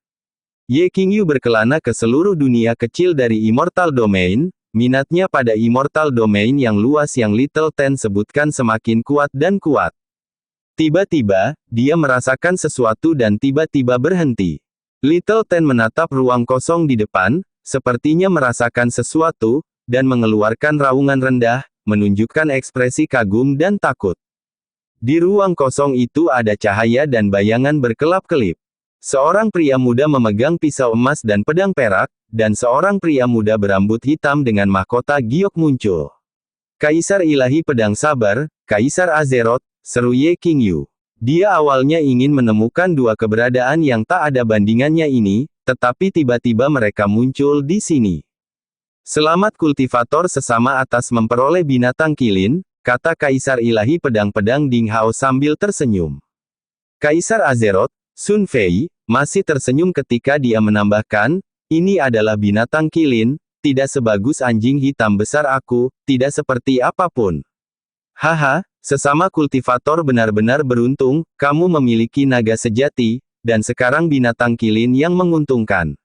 Ye Qingyu berkelana ke seluruh dunia kecil dari Immortal Domain, minatnya pada Immortal Domain yang luas yang Little Ten sebutkan semakin kuat dan kuat. Tiba-tiba, dia merasakan sesuatu dan tiba-tiba berhenti. Little Ten menatap ruang kosong di depan, sepertinya merasakan sesuatu, dan mengeluarkan raungan rendah, menunjukkan ekspresi kagum dan takut. Di ruang kosong itu ada cahaya dan bayangan berkelap-kelip. Seorang pria muda memegang pisau emas dan pedang perak, dan seorang pria muda berambut hitam dengan mahkota giok muncul. Kaisar Ilahi Pedang Sabar, Kaisar Azeroth, seru Ye Qingyu. Dia awalnya ingin menemukan dua keberadaan yang tak ada bandingannya ini, tetapi tiba-tiba mereka muncul di sini. Selamat kultivator sesama atas memperoleh binatang kilin, kata Kaisar Ilahi Pedang-Pedang Ding Hao sambil tersenyum. Kaisar Azeroth, Sun Fei, masih tersenyum ketika dia menambahkan, ini adalah binatang kilin, tidak sebagus anjing hitam besar aku, tidak seperti apapun. Haha, sesama kultivator benar-benar beruntung, kamu memiliki naga sejati, dan sekarang binatang kilin yang menguntungkan.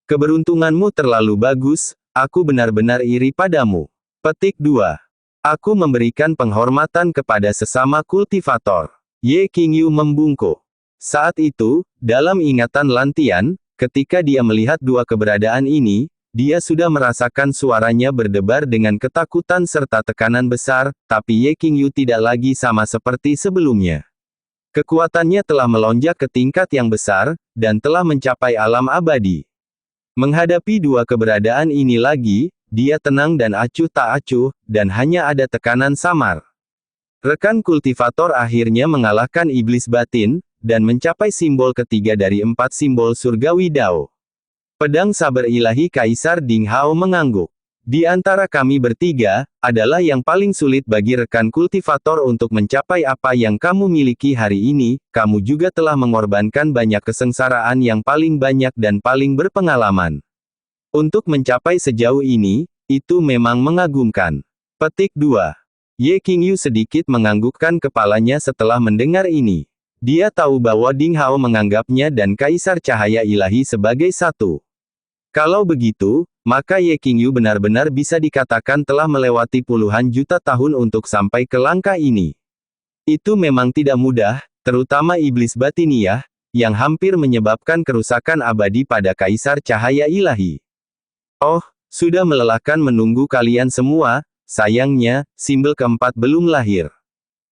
Keberuntunganmu terlalu bagus, aku benar-benar iri padamu. Petik 2. Aku memberikan penghormatan kepada sesama kultivator. Ye Qingyu membungkuk. Saat itu, dalam ingatan Lantian, ketika dia melihat dua keberadaan ini, dia sudah merasakan suaranya berdebar dengan ketakutan serta tekanan besar, tapi Ye Qingyu tidak lagi sama seperti sebelumnya. Kekuatannya telah melonjak ke tingkat yang besar, dan telah mencapai alam abadi. Menghadapi dua keberadaan ini lagi, dia tenang dan acuh tak acuh, dan hanya ada tekanan samar. Rekan kultivator akhirnya mengalahkan iblis batin, dan mencapai simbol ketiga dari 4 simbol surgawi Dao. Pedang Sabar Ilahi Kaisar Ding Hao mengangguk. Di antara kami bertiga, adalah yang paling sulit bagi rekan kultivator untuk mencapai apa yang kamu miliki hari ini, kamu juga telah mengorbankan banyak kesengsaraan yang paling banyak dan paling berpengalaman. Untuk mencapai sejauh ini, itu memang mengagumkan. Petik 2. Ye Qingyu sedikit menganggukkan kepalanya setelah mendengar ini. Dia tahu bahwa Ding Hao menganggapnya dan Kaisar Cahaya Ilahi sebagai satu. Kalau begitu, maka Ye Qingyu benar-benar bisa dikatakan telah melewati puluhan juta tahun untuk sampai ke langkah ini. Itu memang tidak mudah, terutama iblis batiniah, yang hampir menyebabkan kerusakan abadi pada Kaisar Cahaya Ilahi. Oh, sudah melelahkan menunggu kalian semua, sayangnya, simbol keempat belum lahir.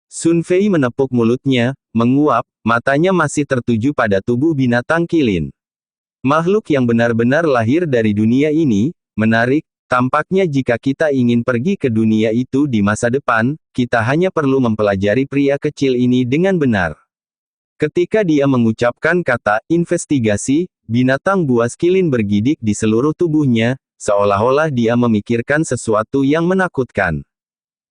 Sun Fei menepuk mulutnya, menguap, matanya masih tertuju pada tubuh binatang kilin. Makhluk yang benar-benar lahir dari dunia ini, Menarik, tampaknya jika kita ingin pergi ke dunia itu di masa depan, kita hanya perlu mempelajari pria kecil ini dengan benar. Ketika dia mengucapkan kata investigasi, binatang buas kilin bergidik di seluruh tubuhnya, seolah-olah dia memikirkan sesuatu yang menakutkan.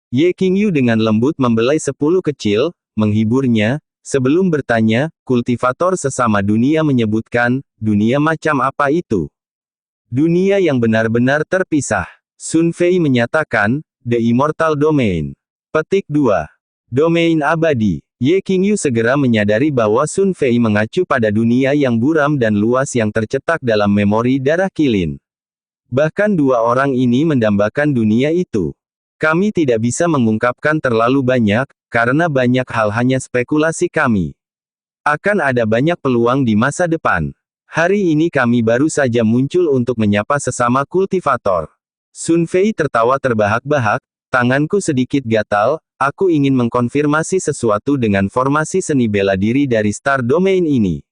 Ye Qingyu dengan lembut membelai 10 kecil, menghiburnya, sebelum bertanya, kultivator sesama dunia menyebutkan, dunia macam apa itu? Dunia yang benar-benar terpisah. Sun Fei menyatakan, The Immortal Domain. Petik 2. Domain abadi. Ye Qingyu segera menyadari bahwa Sun Fei mengacu pada dunia yang buram dan luas yang tercetak dalam memori darah kilin. Bahkan dua orang ini mendambakan dunia itu. Kami tidak bisa mengungkapkan terlalu banyak, karena banyak hal hanya spekulasi kami. Akan ada banyak peluang di masa depan. Hari ini kami baru saja muncul untuk menyapa sesama kultivator. Sun Fei tertawa terbahak-bahak, tanganku sedikit gatal, aku ingin mengkonfirmasi sesuatu dengan formasi seni bela diri dari Star Domain ini.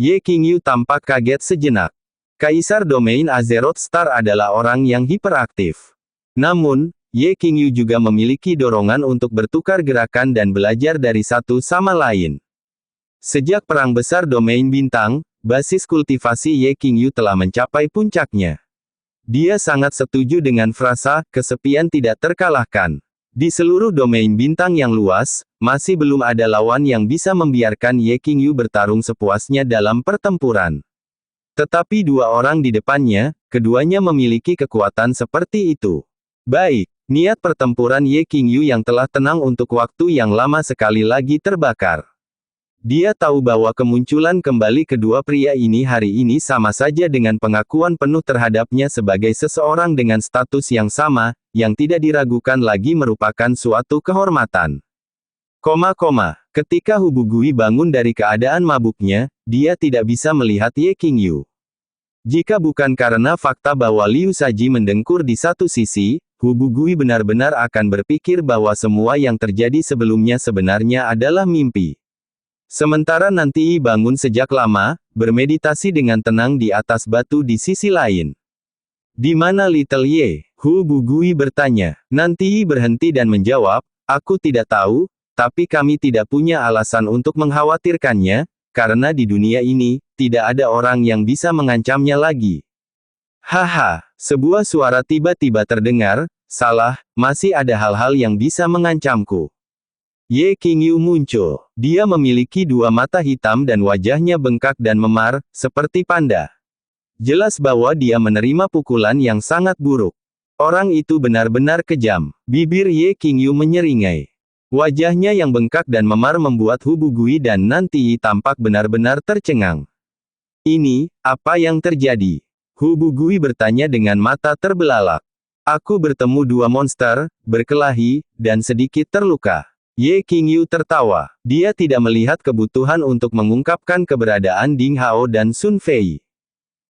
Ye Qingyu tampak kaget sejenak. Kaisar Domain Azeroth Star adalah orang yang hiperaktif. Namun, Ye Qingyu juga memiliki dorongan untuk bertukar gerakan dan belajar dari satu sama lain. Sejak Perang Besar Domain Bintang, basis kultivasi Ye Qingyu telah mencapai puncaknya. Dia sangat setuju dengan frasa, kesepian tidak terkalahkan. Di seluruh domain bintang yang luas, masih belum ada lawan yang bisa membiarkan Ye Qingyu bertarung sepuasnya dalam pertempuran. Tetapi dua orang di depannya, keduanya memiliki kekuatan seperti itu. Baik, niat pertempuran Ye Qingyu yang telah tenang untuk waktu yang lama sekali lagi terbakar. Dia tahu bahwa kemunculan kembali kedua pria ini hari ini sama saja dengan pengakuan penuh terhadapnya sebagai seseorang dengan status yang sama, yang tidak diragukan lagi merupakan suatu kehormatan. Ketika Hubugui bangun dari keadaan mabuknya, dia tidak bisa melihat Ye Qingyu. Jika bukan karena fakta bahwa Liu Saji mendengkur di satu sisi, Hubugui benar-benar akan berpikir bahwa semua yang terjadi sebelumnya sebenarnya adalah mimpi. Sementara Nanti bangun sejak lama, bermeditasi dengan tenang di atas batu di sisi lain. Di mana Little Ye? Hubugui bertanya. Nanti berhenti dan menjawab, aku tidak tahu, tapi kami tidak punya alasan untuk mengkhawatirkannya, karena di dunia ini, tidak ada orang yang bisa mengancamnya lagi. Haha, sebuah suara tiba-tiba terdengar, salah, masih ada hal-hal yang bisa mengancamku. Ye Qingyu muncul. Dia memiliki dua mata hitam dan wajahnya bengkak dan memar, seperti panda. Jelas bahwa dia menerima pukulan yang sangat buruk. Orang itu benar-benar kejam. Bibir Ye Qingyu menyeringai. Wajahnya yang bengkak dan memar membuat Hubugui dan Nanti tampak benar-benar tercengang. Ini, apa yang terjadi? Hubugui bertanya dengan mata terbelalak. Aku bertemu dua monster, berkelahi, dan sedikit terluka. Ye Qingyu tertawa. Dia tidak melihat kebutuhan untuk mengungkapkan keberadaan Ding Hao dan Sun Fei.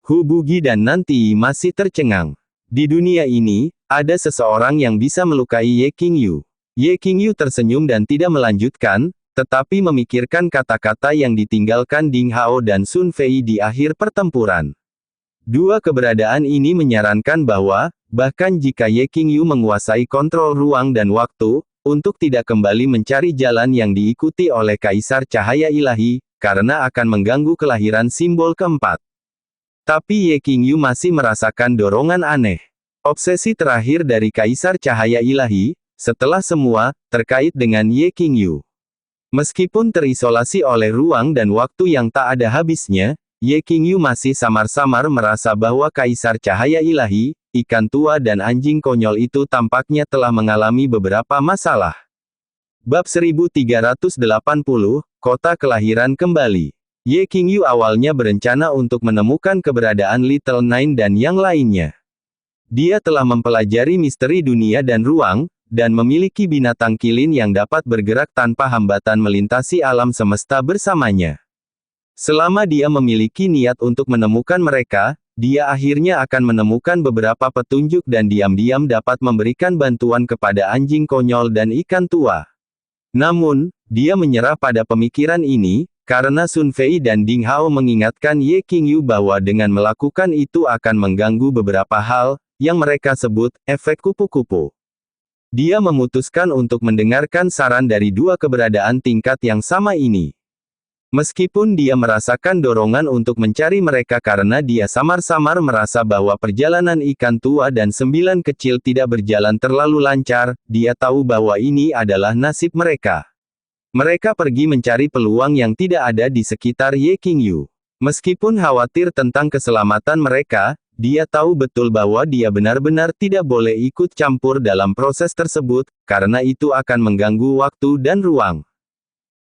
Hubugui dan Nanti masih tercengang. Di dunia ini, ada seseorang yang bisa melukai Ye Qingyu. Ye Qingyu tersenyum dan tidak melanjutkan, tetapi memikirkan kata-kata yang ditinggalkan Ding Hao dan Sun Fei di akhir pertempuran. Dua keberadaan ini menyarankan bahwa, bahkan jika Ye Qingyu menguasai kontrol ruang dan waktu, untuk tidak kembali mencari jalan yang diikuti oleh Kaisar Cahaya Ilahi, karena akan mengganggu kelahiran simbol keempat. Tapi Ye Qingyu masih merasakan dorongan aneh. Obsesi terakhir dari Kaisar Cahaya Ilahi, setelah semua, terkait dengan Ye Qingyu. Meskipun terisolasi oleh ruang dan waktu yang tak ada habisnya, Ye Qingyu masih samar-samar merasa bahwa Kaisar Cahaya Ilahi, ikan tua dan anjing konyol itu tampaknya telah mengalami beberapa masalah. Bab 1380, Kota Kelahiran Kembali. Ye Qingyu awalnya berencana untuk menemukan keberadaan Little Nine dan yang lainnya. Dia telah mempelajari misteri dunia dan ruang, dan memiliki binatang kilin yang dapat bergerak tanpa hambatan melintasi alam semesta bersamanya. Selama dia memiliki niat untuk menemukan mereka, dia akhirnya akan menemukan beberapa petunjuk dan diam-diam dapat memberikan bantuan kepada anjing konyol dan ikan tua. Namun, dia menyerah pada pemikiran ini, karena Sun Fei dan Ding Hao mengingatkan Ye Qingyu bahwa dengan melakukan itu akan mengganggu beberapa hal, yang mereka sebut, efek kupu-kupu. Dia memutuskan untuk mendengarkan saran dari dua keberadaan tingkat yang sama ini. Meskipun dia merasakan dorongan untuk mencari mereka karena dia samar-samar merasa bahwa perjalanan ikan tua dan 9 kecil tidak berjalan terlalu lancar, dia tahu bahwa ini adalah nasib mereka. Mereka pergi mencari peluang yang tidak ada di sekitar Ye Qingyu. Meskipun khawatir tentang keselamatan mereka, dia tahu betul bahwa dia benar-benar tidak boleh ikut campur dalam proses tersebut, karena itu akan mengganggu waktu dan ruang.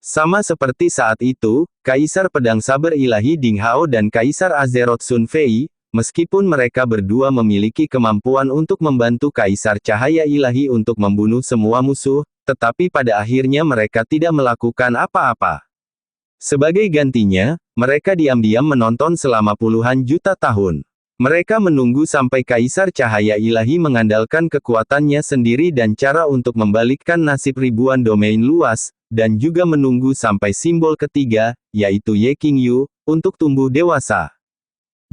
Sama seperti saat itu, Kaisar Pedang Saber Ilahi Ding Hao dan Kaisar Azeroth Sun Fei, meskipun mereka berdua memiliki kemampuan untuk membantu Kaisar Cahaya Ilahi untuk membunuh semua musuh, tetapi pada akhirnya mereka tidak melakukan apa-apa. Sebagai gantinya, mereka diam-diam menonton selama puluhan juta tahun. Mereka menunggu sampai Kaisar Cahaya Ilahi mengandalkan kekuatannya sendiri dan cara untuk membalikkan nasib ribuan domain luas, dan juga menunggu sampai simbol ketiga, yaitu Ye Qingyu, untuk tumbuh dewasa.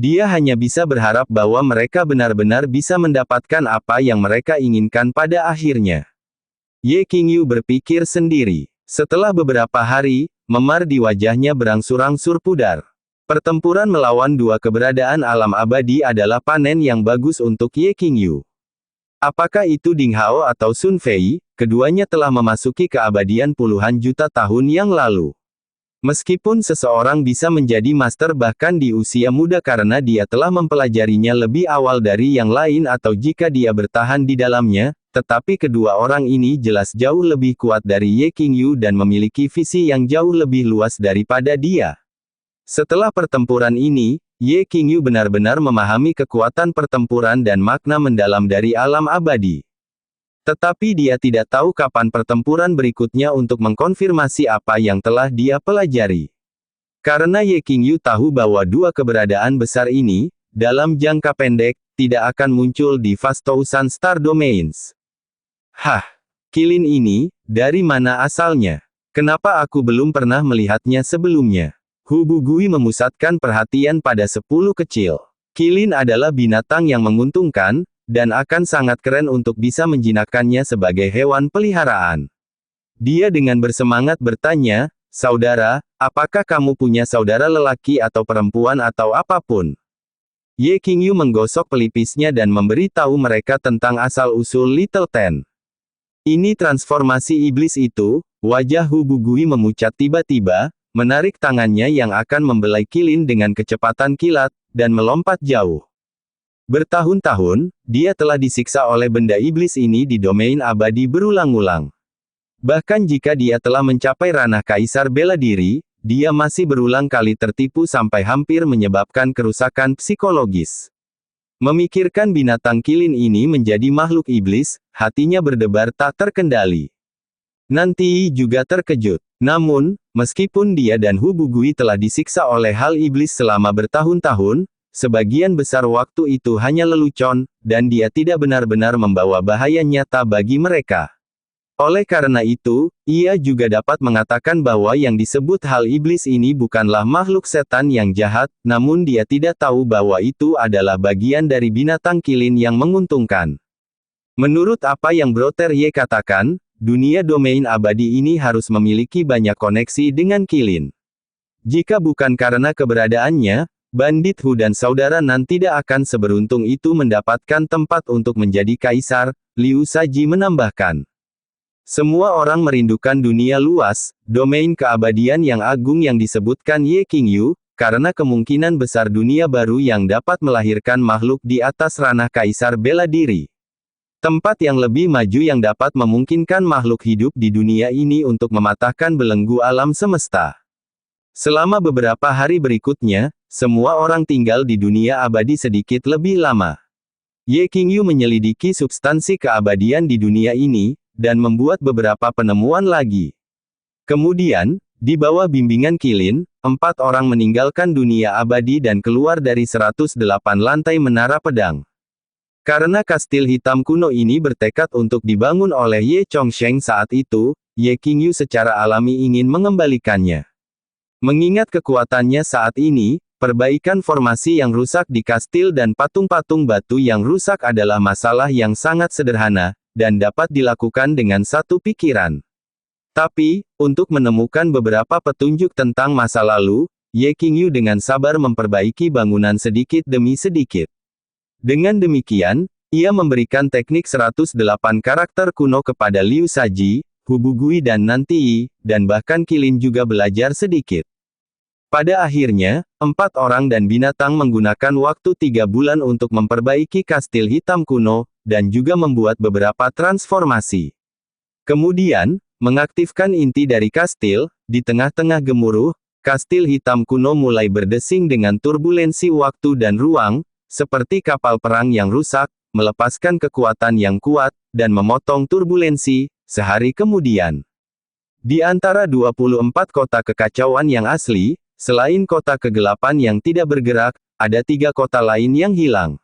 Dia hanya bisa berharap bahwa mereka benar-benar bisa mendapatkan apa yang mereka inginkan pada akhirnya. Ye Qingyu berpikir sendiri. Setelah beberapa hari, memar di wajahnya berangsur-angsur pudar. Pertempuran melawan dua keberadaan alam abadi adalah panen yang bagus untuk Ye Qingyu. Apakah itu Ding Hao atau Sun Fei, keduanya telah memasuki keabadian puluhan juta tahun yang lalu. Meskipun seseorang bisa menjadi master bahkan di usia muda karena dia telah mempelajarinya lebih awal dari yang lain atau jika dia bertahan di dalamnya, tetapi kedua orang ini jelas jauh lebih kuat dari Ye Qingyu dan memiliki visi yang jauh lebih luas daripada dia. Setelah pertempuran ini, Ye Qingyu benar-benar memahami kekuatan pertempuran dan makna mendalam dari alam abadi. Tetapi dia tidak tahu kapan pertempuran berikutnya untuk mengkonfirmasi apa yang telah dia pelajari. Karena Ye Qingyu tahu bahwa dua keberadaan besar ini, dalam jangka pendek, tidak akan muncul di Vastousan Star Domains. Hah, kilin ini, dari mana asalnya? Kenapa aku belum pernah melihatnya sebelumnya? Hu Bugui memusatkan perhatian pada 10 kecil. Kilin adalah binatang yang menguntungkan, dan akan sangat keren untuk bisa menjinakkannya sebagai hewan peliharaan. Dia dengan bersemangat bertanya, "Saudara, apakah kamu punya saudara lelaki atau perempuan atau apapun?" Ye Qingyu menggosok pelipisnya dan memberi tahu mereka tentang asal-usul Little Ten. Ini transformasi iblis itu, wajah Hu Bugui memucat tiba-tiba, menarik tangannya yang akan membelai kilin dengan kecepatan kilat, dan melompat jauh. Bertahun-tahun, dia telah disiksa oleh benda iblis ini di domain abadi berulang-ulang. Bahkan jika dia telah mencapai ranah kaisar bela diri, dia masih berulang kali tertipu sampai hampir menyebabkan kerusakan psikologis. Memikirkan binatang kilin ini menjadi makhluk iblis, hatinya berdebar tak terkendali. Nanti juga terkejut. Namun, meskipun dia dan Hu Bugui telah disiksa oleh hal iblis selama bertahun-tahun, sebagian besar waktu itu hanya lelucon, dan dia tidak benar-benar membawa bahaya nyata bagi mereka. Oleh karena itu, ia juga dapat mengatakan bahwa yang disebut hal iblis ini bukanlah makhluk setan yang jahat, namun dia tidak tahu bahwa itu adalah bagian dari binatang kilin yang menguntungkan. Menurut apa yang Brother Ye katakan, dunia domain abadi ini harus memiliki banyak koneksi dengan kilin. Jika bukan karena keberadaannya, Bandit Hu dan saudara Nan tidak akan seberuntung itu mendapatkan tempat untuk menjadi kaisar, Liu Saji menambahkan. Semua orang merindukan dunia luas, domain keabadian yang agung yang disebutkan Ye Qingyu, karena kemungkinan besar dunia baru yang dapat melahirkan makhluk di atas ranah kaisar bela diri. Tempat yang lebih maju yang dapat memungkinkan makhluk hidup di dunia ini untuk mematahkan belenggu alam semesta. Selama beberapa hari berikutnya, semua orang tinggal di dunia abadi sedikit lebih lama. Ye Qingyu menyelidiki substansi keabadian di dunia ini, dan membuat beberapa penemuan lagi. Kemudian, di bawah bimbingan kilin, 4 orang meninggalkan dunia abadi dan keluar dari 108 lantai menara pedang. Karena kastil hitam kuno ini bertekad untuk dibangun oleh Ye Chongsheng saat itu, Ye Qingyu secara alami ingin mengembalikannya. Mengingat kekuatannya saat ini, perbaikan formasi yang rusak di kastil dan patung-patung batu yang rusak adalah masalah yang sangat sederhana, dan dapat dilakukan dengan satu pikiran. Tapi, untuk menemukan beberapa petunjuk tentang masa lalu, Ye Qingyu dengan sabar memperbaiki bangunan sedikit demi sedikit. Dengan demikian, ia memberikan teknik 108 karakter kuno kepada Liu Shaji, Hu Bugui dan Nanti, dan bahkan Qilin juga belajar sedikit. Pada akhirnya, 4 orang dan binatang menggunakan waktu 3 bulan untuk memperbaiki kastil hitam kuno, dan juga membuat beberapa transformasi. Kemudian, mengaktifkan inti dari kastil, di tengah-tengah gemuruh, kastil hitam kuno mulai berdesing dengan turbulensi waktu dan ruang, seperti kapal perang yang rusak, melepaskan kekuatan yang kuat, dan memotong turbulensi, sehari kemudian. Di antara 24 kota kekacauan yang asli, selain kota kegelapan yang tidak bergerak, ada 3 kota lain yang hilang.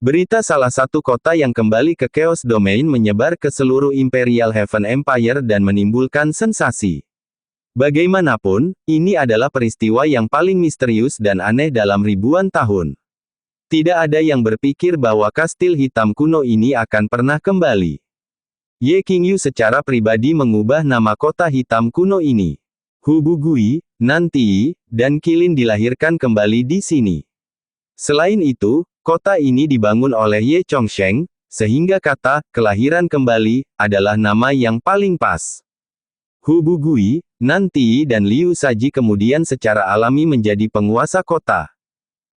Berita salah satu kota yang kembali ke Chaos Domain menyebar ke seluruh Imperial Heaven Empire dan menimbulkan sensasi. Bagaimanapun, ini adalah peristiwa yang paling misterius dan aneh dalam ribuan tahun. Tidak ada yang berpikir bahwa kastil hitam kuno ini akan pernah kembali. Ye Qingyu secara pribadi mengubah nama kota hitam kuno ini. Hu Bugui, Nanti, dan Qilin dilahirkan kembali di sini. Selain itu, kota ini dibangun oleh Ye Chongsheng, sehingga kata "kelahiran kembali" adalah nama yang paling pas. Hu Bugui, Nanti dan Liu Shaji kemudian secara alami menjadi penguasa kota.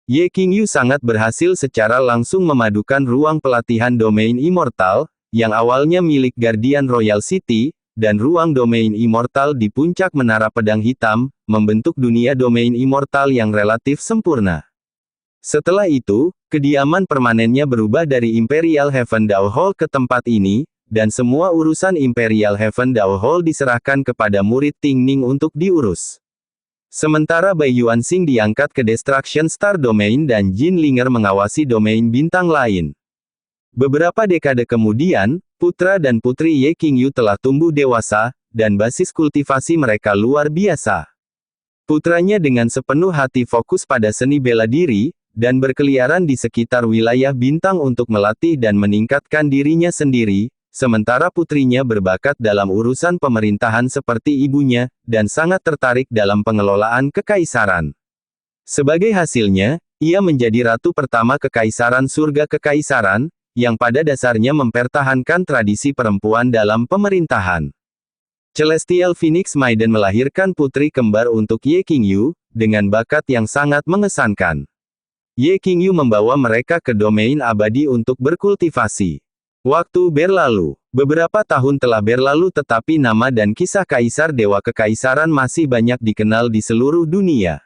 Ye Qingyu sangat berhasil secara langsung memadukan ruang pelatihan domain immortal, yang awalnya milik Guardian Royal City, dan ruang domain immortal di puncak Menara Pedang Hitam, membentuk dunia domain immortal yang relatif sempurna. Setelah itu, kediaman permanennya berubah dari Imperial Heaven Dao Hall ke tempat ini, dan semua urusan Imperial Heaven Dao Hall diserahkan kepada murid Ting Ning untuk diurus. Sementara Bai Yuanxing diangkat ke Destruction Star Domain dan Jin Linger mengawasi domain bintang lain. Beberapa dekade kemudian, putra dan putri Ye Qingyu telah tumbuh dewasa, dan basis kultivasi mereka luar biasa. Putranya dengan sepenuh hati fokus pada seni bela diri, dan berkeliaran di sekitar wilayah bintang untuk melatih dan meningkatkan dirinya sendiri, sementara putrinya berbakat dalam urusan pemerintahan seperti ibunya, dan sangat tertarik dalam pengelolaan kekaisaran. Sebagai hasilnya, ia menjadi ratu pertama kekaisaran surga kekaisaran, yang pada dasarnya mempertahankan tradisi perempuan dalam pemerintahan. Celestial Phoenix Maiden melahirkan putri kembar untuk Ye Qingyu, dengan bakat yang sangat mengesankan. Ye Qingyu membawa mereka ke domain abadi untuk berkultivasi. Waktu berlalu. Beberapa tahun telah berlalu tetapi nama dan kisah Kaisar Dewa Kekaisaran masih banyak dikenal di seluruh dunia.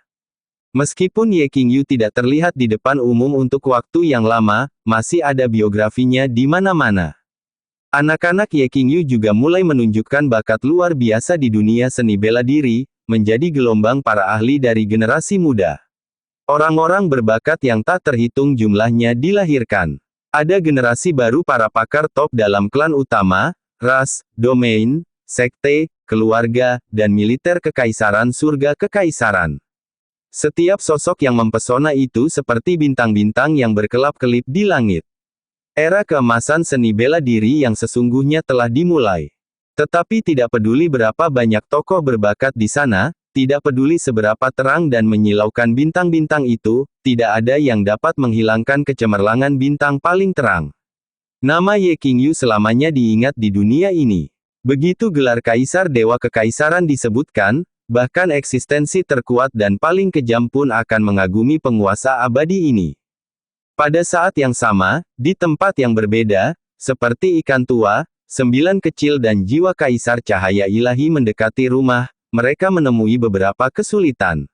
Meskipun Ye Qingyu tidak terlihat di depan umum untuk waktu yang lama, masih ada biografinya di mana-mana. Anak-anak Ye Qingyu juga mulai menunjukkan bakat luar biasa di dunia seni bela diri, menjadi gelombang para ahli dari generasi muda. Orang-orang berbakat yang tak terhitung jumlahnya dilahirkan. Ada generasi baru para pakar top dalam klan utama, ras, domain, sekte, keluarga, dan militer kekaisaran surga kekaisaran. Setiap sosok yang mempesona itu seperti bintang-bintang yang berkelap-kelip di langit. Era keemasan seni bela diri yang sesungguhnya telah dimulai. Tetapi tidak peduli berapa banyak tokoh berbakat di sana, tidak peduli seberapa terang dan menyilaukan bintang-bintang itu, tidak ada yang dapat menghilangkan kecemerlangan bintang paling terang. Nama Ye Qingyu selamanya diingat di dunia ini. Begitu gelar Kaisar Dewa Kekaisaran disebutkan, bahkan eksistensi terkuat dan paling kejam pun akan mengagumi penguasa abadi ini. Pada saat yang sama, di tempat yang berbeda, seperti ikan tua, 9 kecil dan jiwa kaisar cahaya ilahi mendekati rumah, mereka menemui beberapa kesulitan.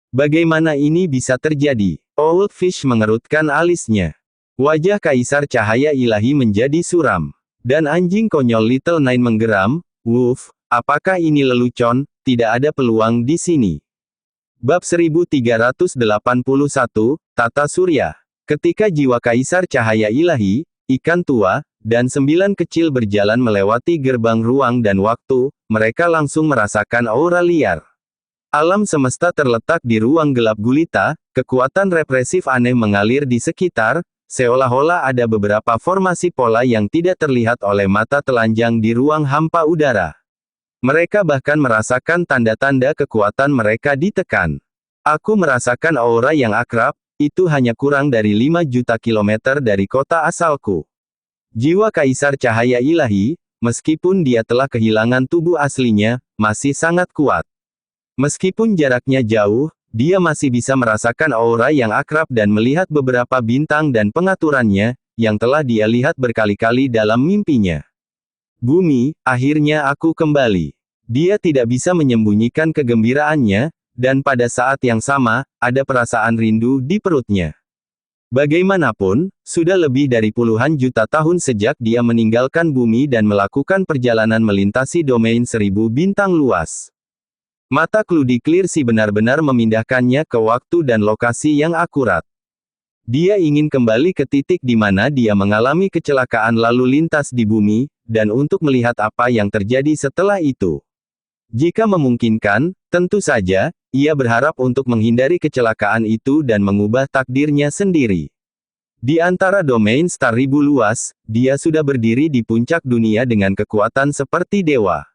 Bagaimana ini bisa terjadi? Old Fish mengerutkan alisnya. Wajah kaisar cahaya ilahi menjadi suram. Dan anjing konyol Little Nine menggeram, "Woof, apakah ini lelucon? Tidak ada peluang di sini." Bab 1381, Tata Surya. Ketika jiwa kaisar cahaya ilahi, ikan tua, dan 9 kecil berjalan melewati gerbang ruang dan waktu, mereka langsung merasakan aura liar. Alam semesta terletak di ruang gelap gulita, kekuatan represif aneh mengalir di sekitar, seolah-olah ada beberapa formasi pola yang tidak terlihat oleh mata telanjang di ruang hampa udara. Mereka bahkan merasakan tanda-tanda kekuatan mereka ditekan. Aku merasakan aura yang akrab, itu hanya kurang dari 5 juta kilometer dari kota asalku. Jiwa Kaisar Cahaya Ilahi, meskipun dia telah kehilangan tubuh aslinya, masih sangat kuat. Meskipun jaraknya jauh, dia masih bisa merasakan aura yang akrab dan melihat beberapa bintang dan pengaturannya, yang telah dia lihat berkali-kali dalam mimpinya. Bumi, akhirnya aku kembali. Dia tidak bisa menyembunyikan kegembiraannya, dan pada saat yang sama, ada perasaan rindu di perutnya. Bagaimanapun, sudah lebih dari puluhan juta tahun sejak dia meninggalkan bumi dan melakukan perjalanan melintasi domain 1000 bintang luas. Mata Kludi Clearsea benar-benar memindahkannya ke waktu dan lokasi yang akurat. Dia ingin kembali ke titik di mana dia mengalami kecelakaan lalu lintas di bumi, dan untuk melihat apa yang terjadi setelah itu. Jika memungkinkan, tentu saja, ia berharap untuk menghindari kecelakaan itu dan mengubah takdirnya sendiri. Di antara domain Star Ribu luas, dia sudah berdiri di puncak dunia dengan kekuatan seperti dewa.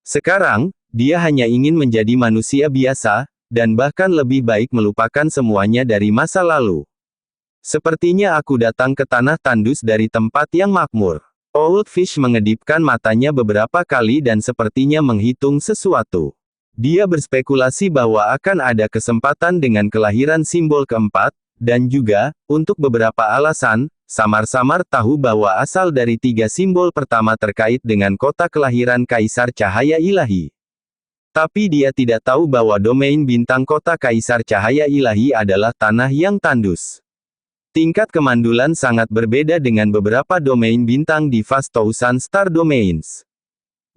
Sekarang, dia hanya ingin menjadi manusia biasa, dan bahkan lebih baik melupakan semuanya dari masa lalu. Sepertinya aku datang ke tanah tandus dari tempat yang makmur. Old Fish mengedipkan matanya beberapa kali dan sepertinya menghitung sesuatu. Dia berspekulasi bahwa akan ada kesempatan dengan kelahiran simbol keempat, dan juga, untuk beberapa alasan, samar-samar tahu bahwa asal dari 3 simbol pertama terkait dengan kota kelahiran Kaisar Cahaya Ilahi. Tapi dia tidak tahu bahwa domain bintang kota Kaisar Cahaya Ilahi adalah tanah yang tandus. Tingkat kemandulan sangat berbeda dengan beberapa domain bintang di Vast Thousand Star Domains.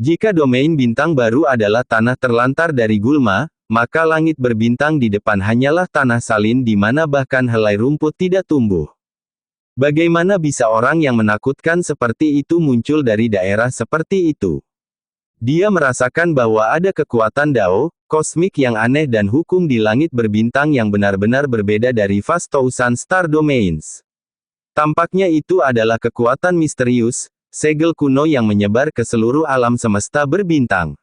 Jika domain bintang baru adalah tanah terlantar dari gulma, maka langit berbintang di depan hanyalah tanah salin di mana bahkan helai rumput tidak tumbuh. Bagaimana bisa orang yang menakutkan seperti itu muncul dari daerah seperti itu? Dia merasakan bahwa ada kekuatan Dao, kosmik yang aneh dan hukum di langit berbintang yang benar-benar berbeda dari Vast Thousand Star Domains. Tampaknya itu adalah kekuatan misterius, segel kuno yang menyebar ke seluruh alam semesta berbintang.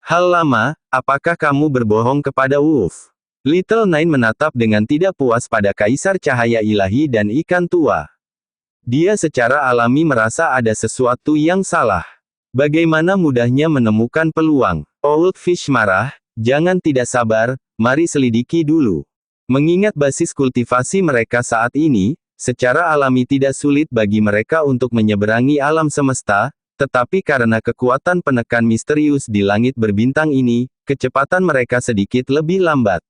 Hal lama, apakah kamu berbohong kepada Wolf? Little Nine menatap dengan tidak puas pada Kaisar Cahaya Ilahi dan ikan tua. Dia secara alami merasa ada sesuatu yang salah. Bagaimana mudahnya menemukan peluang? Old Fish marah, jangan tidak sabar, mari selidiki dulu. Mengingat basis kultivasi mereka saat ini, secara alami tidak sulit bagi mereka untuk menyeberangi alam semesta, tetapi karena kekuatan penekan misterius di langit berbintang ini, kecepatan mereka sedikit lebih lambat.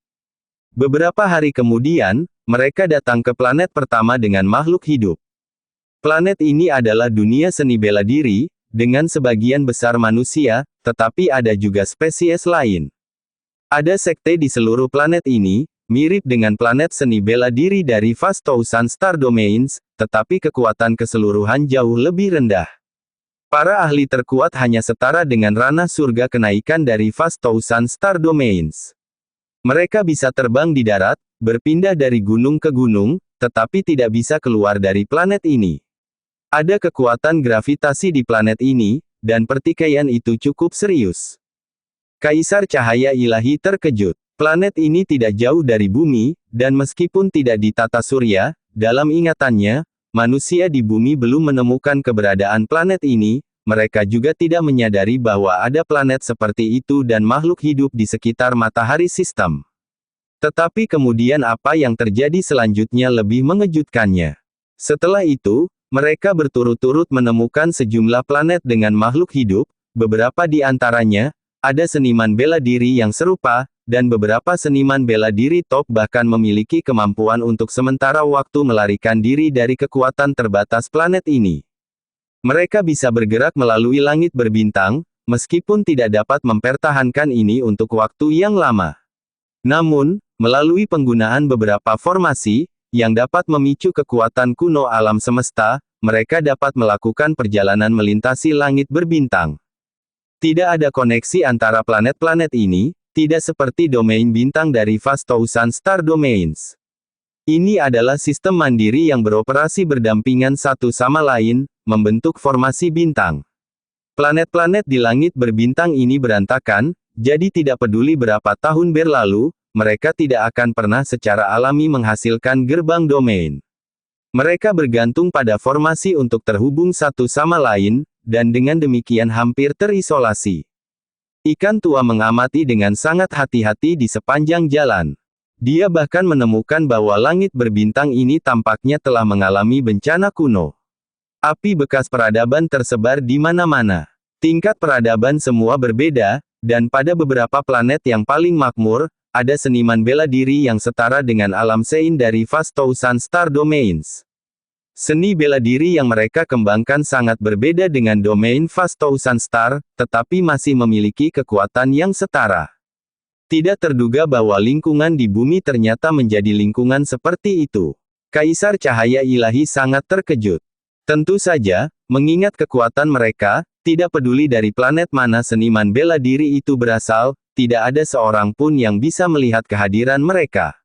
Beberapa hari kemudian, mereka datang ke planet pertama dengan makhluk hidup. Planet ini adalah dunia seni bela diri, dengan sebagian besar manusia, tetapi ada juga spesies lain. Ada sekte di seluruh planet ini, mirip dengan planet seni bela diri dari Vast Thousand Star Domains, tetapi kekuatan keseluruhan jauh lebih rendah. Para ahli terkuat hanya setara dengan ranah surga kenaikan dari Vast Thousand Star Domains. Mereka bisa terbang di darat, berpindah dari gunung ke gunung, tetapi tidak bisa keluar dari planet ini. Ada kekuatan gravitasi di planet ini, dan pertikaian itu cukup serius. Kaisar Cahaya Ilahi terkejut. Planet ini tidak jauh dari bumi, dan meskipun tidak di tata surya, dalam ingatannya, manusia di bumi belum menemukan keberadaan planet ini, mereka juga tidak menyadari bahwa ada planet seperti itu dan makhluk hidup di sekitar matahari sistem. Tetapi kemudian apa yang terjadi selanjutnya lebih mengejutkannya. Setelah itu, mereka berturut-turut menemukan sejumlah planet dengan makhluk hidup, beberapa di antaranya, ada seniman bela diri yang serupa, dan beberapa seniman bela diri top bahkan memiliki kemampuan untuk sementara waktu melarikan diri dari kekuatan terbatas planet ini. Mereka bisa bergerak melalui langit berbintang, meskipun tidak dapat mempertahankan ini untuk waktu yang lama. Namun, melalui penggunaan beberapa formasi, yang dapat memicu kekuatan kuno alam semesta, mereka dapat melakukan perjalanan melintasi langit berbintang. Tidak ada koneksi antara planet-planet ini, Tidak seperti domain bintang dari Vast Thousand Star Domains. Ini adalah sistem mandiri yang beroperasi berdampingan satu sama lain, membentuk formasi bintang. Planet-planet di langit berbintang ini berantakan, jadi tidak peduli berapa tahun berlalu, mereka tidak akan pernah secara alami menghasilkan gerbang domain. Mereka bergantung pada formasi untuk terhubung satu sama lain, dan dengan demikian hampir terisolasi. Ikan tua mengamati dengan sangat hati-hati di sepanjang jalan. Dia bahkan menemukan bahwa langit berbintang ini tampaknya telah mengalami bencana kuno. Api bekas peradaban tersebar di mana-mana. Tingkat peradaban semua berbeda, dan pada beberapa planet yang paling makmur, ada seniman bela diri yang setara dengan alam Sein dari Vast Thousand Star Domains. Seni bela diri yang mereka kembangkan sangat berbeda dengan domain Vast Thousand Star, tetapi masih memiliki kekuatan yang setara. Tidak terduga bahwa lingkungan di bumi ternyata menjadi lingkungan seperti itu. Kaisar Cahaya Ilahi sangat terkejut. Tentu saja, mengingat kekuatan mereka, tidak peduli dari planet mana seniman bela diri itu berasal, tidak ada seorang pun yang bisa melihat kehadiran mereka.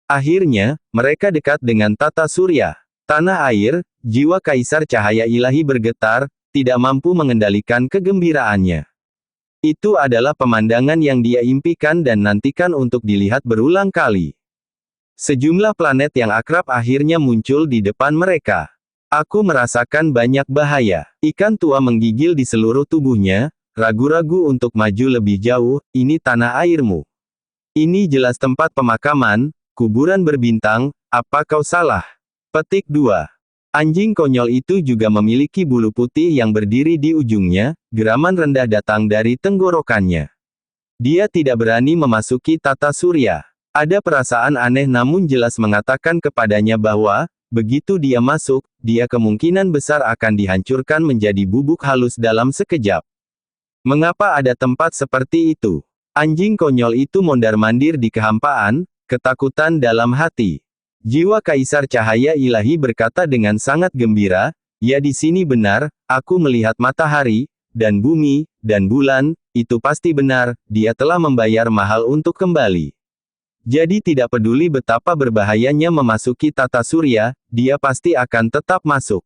Akhirnya, mereka dekat dengan tata surya. Tanah air, jiwa Kaisar Cahaya Ilahi bergetar, tidak mampu mengendalikan kegembiraannya. Itu adalah pemandangan yang dia impikan dan nantikan untuk dilihat berulang kali. Sejumlah planet yang akrab akhirnya muncul di depan mereka. Aku merasakan banyak bahaya. Ikan tua menggigil di seluruh tubuhnya, ragu-ragu untuk maju lebih jauh. Ini tanah airmu. Ini jelas tempat pemakaman, kuburan berbintang, apa kau salah? Petik 2. Anjing konyol itu juga memiliki bulu putih yang berdiri di ujungnya, geraman rendah datang dari tenggorokannya. Dia tidak berani memasuki tata surya. Ada perasaan aneh namun jelas mengatakan kepadanya bahwa, begitu dia masuk, dia kemungkinan besar akan dihancurkan menjadi bubuk halus dalam sekejap. Mengapa ada tempat seperti itu? Anjing konyol itu mondar-mandir di kehampaan, ketakutan dalam hati. Jiwa Kaisar Cahaya Ilahi berkata dengan sangat gembira, ya di sini benar, aku melihat matahari, dan bumi, dan bulan, itu pasti benar, dia telah membayar mahal untuk kembali. Jadi tidak peduli betapa berbahayanya memasuki tata surya, dia pasti akan tetap masuk.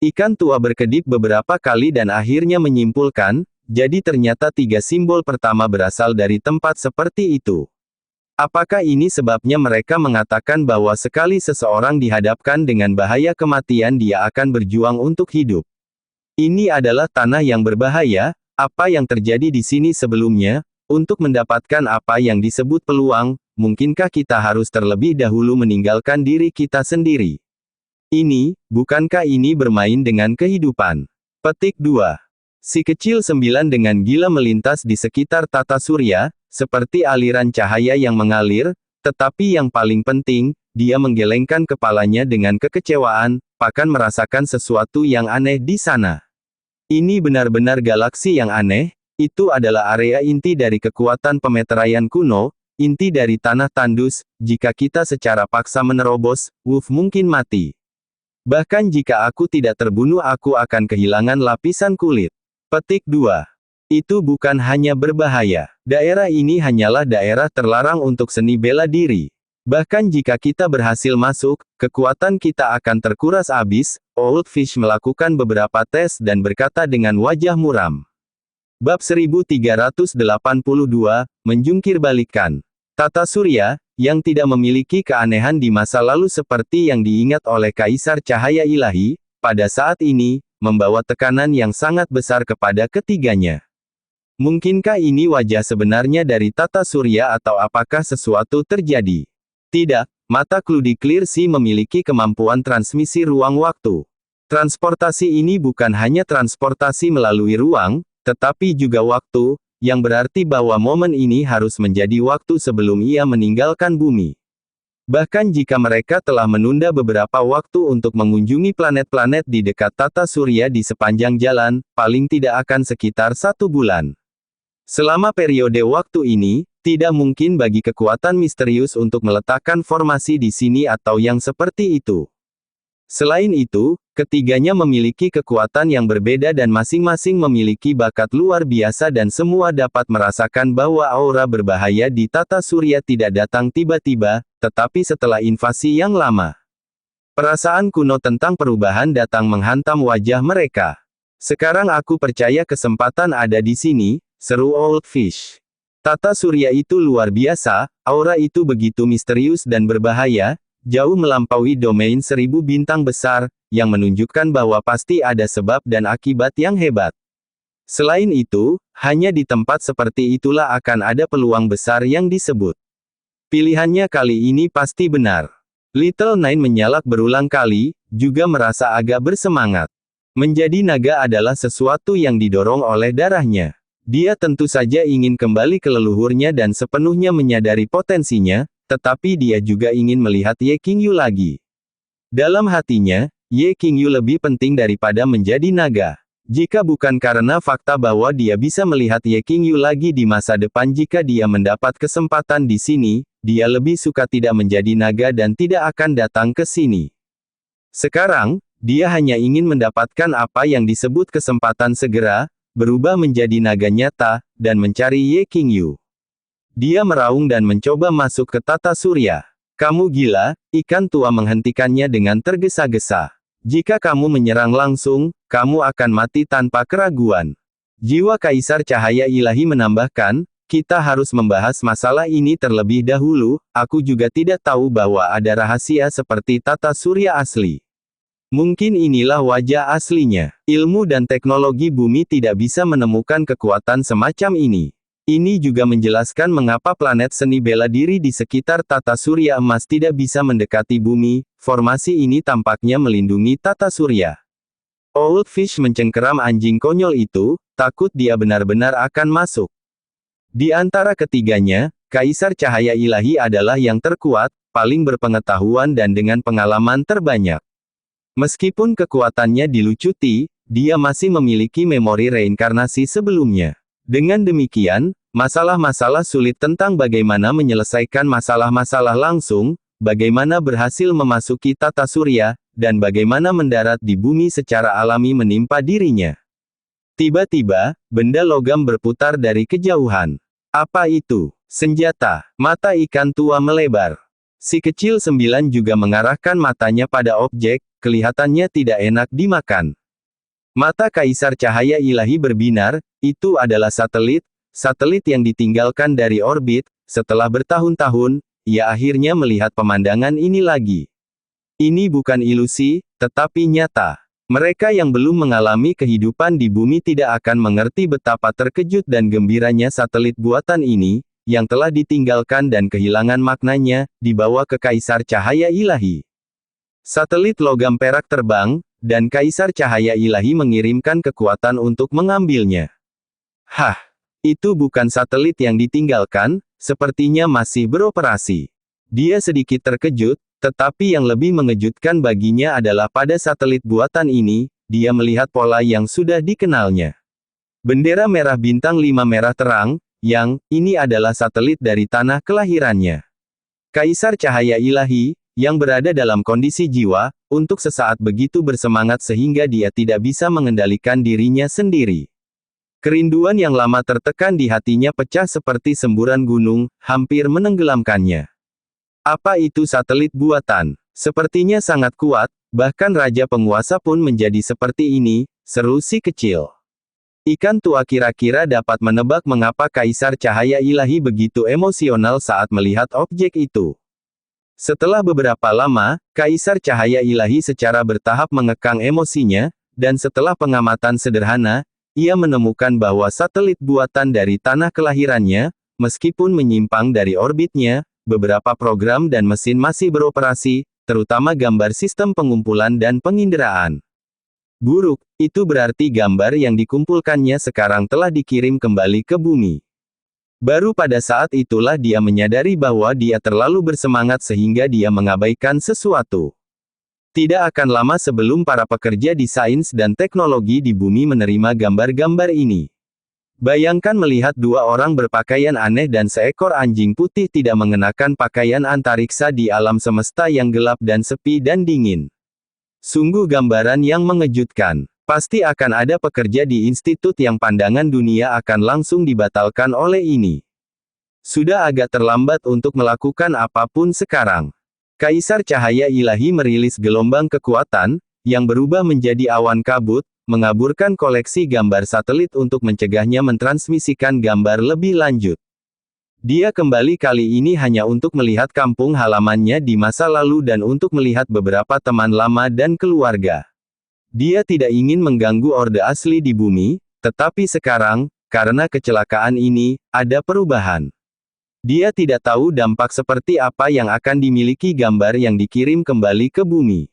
Ikan tua berkedip beberapa kali dan akhirnya menyimpulkan, jadi ternyata 3 simbol pertama berasal dari tempat seperti itu. Apakah ini sebabnya mereka mengatakan bahwa sekali seseorang dihadapkan dengan bahaya kematian dia akan berjuang untuk hidup? Ini adalah tanah yang berbahaya, apa yang terjadi di sini sebelumnya, untuk mendapatkan apa yang disebut peluang, mungkinkah kita harus terlebih dahulu meninggalkan diri kita sendiri? Bukankah ini bermain dengan kehidupan? Petik 2. Si kecil 9 dengan gila melintas di sekitar tata surya, seperti aliran cahaya yang mengalir, tetapi yang paling penting, dia menggelengkan kepalanya dengan kekecewaan, bahkan merasakan sesuatu yang aneh di sana. Ini benar-benar galaksi yang aneh, itu adalah area inti dari kekuatan pemeteraian kuno, inti dari tanah tandus, jika kita secara paksa menerobos, Wolf mungkin mati. Bahkan jika aku tidak terbunuh aku akan kehilangan lapisan kulit. Petik 2. Itu bukan hanya berbahaya. Daerah ini hanyalah daerah terlarang untuk seni bela diri. Bahkan jika kita berhasil masuk, kekuatan kita akan terkuras habis. Old Fish melakukan beberapa tes dan berkata dengan wajah muram. Bab 1382, menjungkir balikan. Tata surya, yang tidak memiliki keanehan di masa lalu seperti yang diingat oleh Kaisar Cahaya Ilahi, pada saat ini, membawa tekanan yang sangat besar kepada ketiganya. Mungkinkah ini wajah sebenarnya dari tata surya atau apakah sesuatu terjadi? Tidak, mata Cludy Clear Sea memiliki kemampuan transmisi ruang-waktu. Transportasi ini bukan hanya transportasi melalui ruang, tetapi juga waktu, yang berarti bahwa momen ini harus menjadi waktu sebelum ia meninggalkan bumi. Bahkan jika mereka telah menunda beberapa waktu untuk mengunjungi planet-planet di dekat tata surya di sepanjang jalan, paling tidak akan sekitar 1 bulan. Selama periode waktu ini, tidak mungkin bagi kekuatan misterius untuk meletakkan formasi di sini atau yang seperti itu. Selain itu, ketiganya memiliki kekuatan yang berbeda dan masing-masing memiliki bakat luar biasa dan semua dapat merasakan bahwa aura berbahaya di tata surya tidak datang tiba-tiba, tetapi setelah invasi yang lama. Perasaan kuno tentang perubahan datang menghantam wajah mereka. Sekarang aku percaya kesempatan ada di sini, seru Old Fish. Tata surya itu luar biasa, aura itu begitu misterius dan berbahaya, jauh melampaui domain 1000 bintang besar, yang menunjukkan bahwa pasti ada sebab dan akibat yang hebat. Selain itu, hanya di tempat seperti itulah akan ada peluang besar yang disebut. Pilihannya kali ini pasti benar. Little Nine menyalak berulang kali, juga merasa agak bersemangat. Menjadi naga adalah sesuatu yang didorong oleh darahnya. Dia tentu saja ingin kembali ke leluhurnya dan sepenuhnya menyadari potensinya, tetapi dia juga ingin melihat Ye Qingyu lagi. Dalam hatinya, Ye Qingyu lebih penting daripada menjadi naga. Jika bukan karena fakta bahwa dia bisa melihat Ye Qingyu lagi di masa depan jika dia mendapat kesempatan di sini, dia lebih suka tidak menjadi naga dan tidak akan datang ke sini. Sekarang, dia hanya ingin mendapatkan apa yang disebut kesempatan segera, berubah menjadi naga nyata, dan mencari Ye Qingyu. Dia meraung dan mencoba masuk ke tata surya. Kamu gila, ikan tua menghentikannya dengan tergesa-gesa. Jika kamu menyerang langsung, kamu akan mati tanpa keraguan. Jiwa Kaisar Cahaya Ilahi menambahkan, kita harus membahas masalah ini terlebih dahulu, aku juga tidak tahu bahwa ada rahasia seperti tata surya asli. Mungkin inilah wajah aslinya. Ilmu dan teknologi bumi tidak bisa menemukan kekuatan semacam ini. Ini juga menjelaskan mengapa planet seni bela diri di sekitar tata surya emas tidak bisa mendekati bumi, formasi ini tampaknya melindungi tata surya. Old Fish mencengkeram anjing konyol itu, takut dia benar-benar akan masuk. Di antara ketiganya, Kaisar Cahaya Ilahi adalah yang terkuat, paling berpengetahuan dan dengan pengalaman terbanyak. Meskipun kekuatannya dilucuti, dia masih memiliki memori reinkarnasi sebelumnya. Dengan demikian, masalah-masalah sulit tentang bagaimana menyelesaikan masalah-masalah langsung, bagaimana berhasil memasuki tata surya, dan bagaimana mendarat di bumi secara alami menimpa dirinya. Tiba-tiba, benda logam berputar dari kejauhan. Apa itu? Senjata. Mata ikan tua melebar. Si kecil 9 juga mengarahkan matanya pada objek, kelihatannya tidak enak dimakan. Mata Kaisar Cahaya Ilahi berbinar, itu adalah satelit yang ditinggalkan dari orbit. Setelah bertahun-tahun, ia akhirnya melihat pemandangan ini lagi. Ini bukan ilusi, tetapi nyata. Mereka yang belum mengalami kehidupan di bumi tidak akan mengerti betapa terkejut dan gembiranya satelit buatan ini, yang telah ditinggalkan dan kehilangan maknanya, dibawa ke Kaisar Cahaya Ilahi. Satelit logam perak terbang, dan Kaisar Cahaya Ilahi mengirimkan kekuatan untuk mengambilnya. Hah, itu bukan satelit yang ditinggalkan, sepertinya masih beroperasi. Dia sedikit terkejut, tetapi yang lebih mengejutkan baginya adalah pada satelit buatan ini, dia melihat pola yang sudah dikenalnya. Bendera merah bintang 5 merah terang, yang ini adalah satelit dari tanah kelahirannya. Kaisar Cahaya Ilahi, yang berada dalam kondisi jiwa, untuk sesaat begitu bersemangat sehingga dia tidak bisa mengendalikan dirinya sendiri. Kerinduan yang lama tertekan di hatinya pecah seperti semburan gunung, hampir menenggelamkannya. Apa itu satelit buatan? Sepertinya sangat kuat, bahkan Raja Penguasa pun menjadi seperti ini, seru si kecil. Ikan tua kira-kira dapat menebak mengapa Kaisar Cahaya Ilahi begitu emosional saat melihat objek itu. Setelah beberapa lama, Kaisar Cahaya Ilahi secara bertahap mengekang emosinya, dan setelah pengamatan sederhana, ia menemukan bahwa satelit buatan dari tanah kelahirannya, meskipun menyimpang dari orbitnya, beberapa program dan mesin masih beroperasi, terutama gambar sistem pengumpulan dan penginderaan. Buruk, itu berarti gambar yang dikumpulkannya sekarang telah dikirim kembali ke bumi. Baru pada saat itulah dia menyadari bahwa dia terlalu bersemangat sehingga dia mengabaikan sesuatu. Tidak akan lama sebelum para pekerja di sains dan teknologi di bumi menerima gambar-gambar ini. Bayangkan melihat 2 orang berpakaian aneh dan seekor anjing putih tidak mengenakan pakaian antariksa di alam semesta yang gelap dan sepi dan dingin. Sungguh gambaran yang mengejutkan. Pasti akan ada pekerja di institut yang pandangan dunia akan langsung dibatalkan oleh ini. Sudah agak terlambat untuk melakukan apapun sekarang. Kaisar Cahaya Ilahi merilis gelombang kekuatan, yang berubah menjadi awan kabut, mengaburkan koleksi gambar satelit untuk mencegahnya mentransmisikan gambar lebih lanjut. Dia kembali kali ini hanya untuk melihat kampung halamannya di masa lalu dan untuk melihat beberapa teman lama dan keluarga. Dia tidak ingin mengganggu orde asli di bumi, tetapi sekarang, karena kecelakaan ini, ada perubahan. Dia tidak tahu dampak seperti apa yang akan dimiliki gambar yang dikirim kembali ke bumi.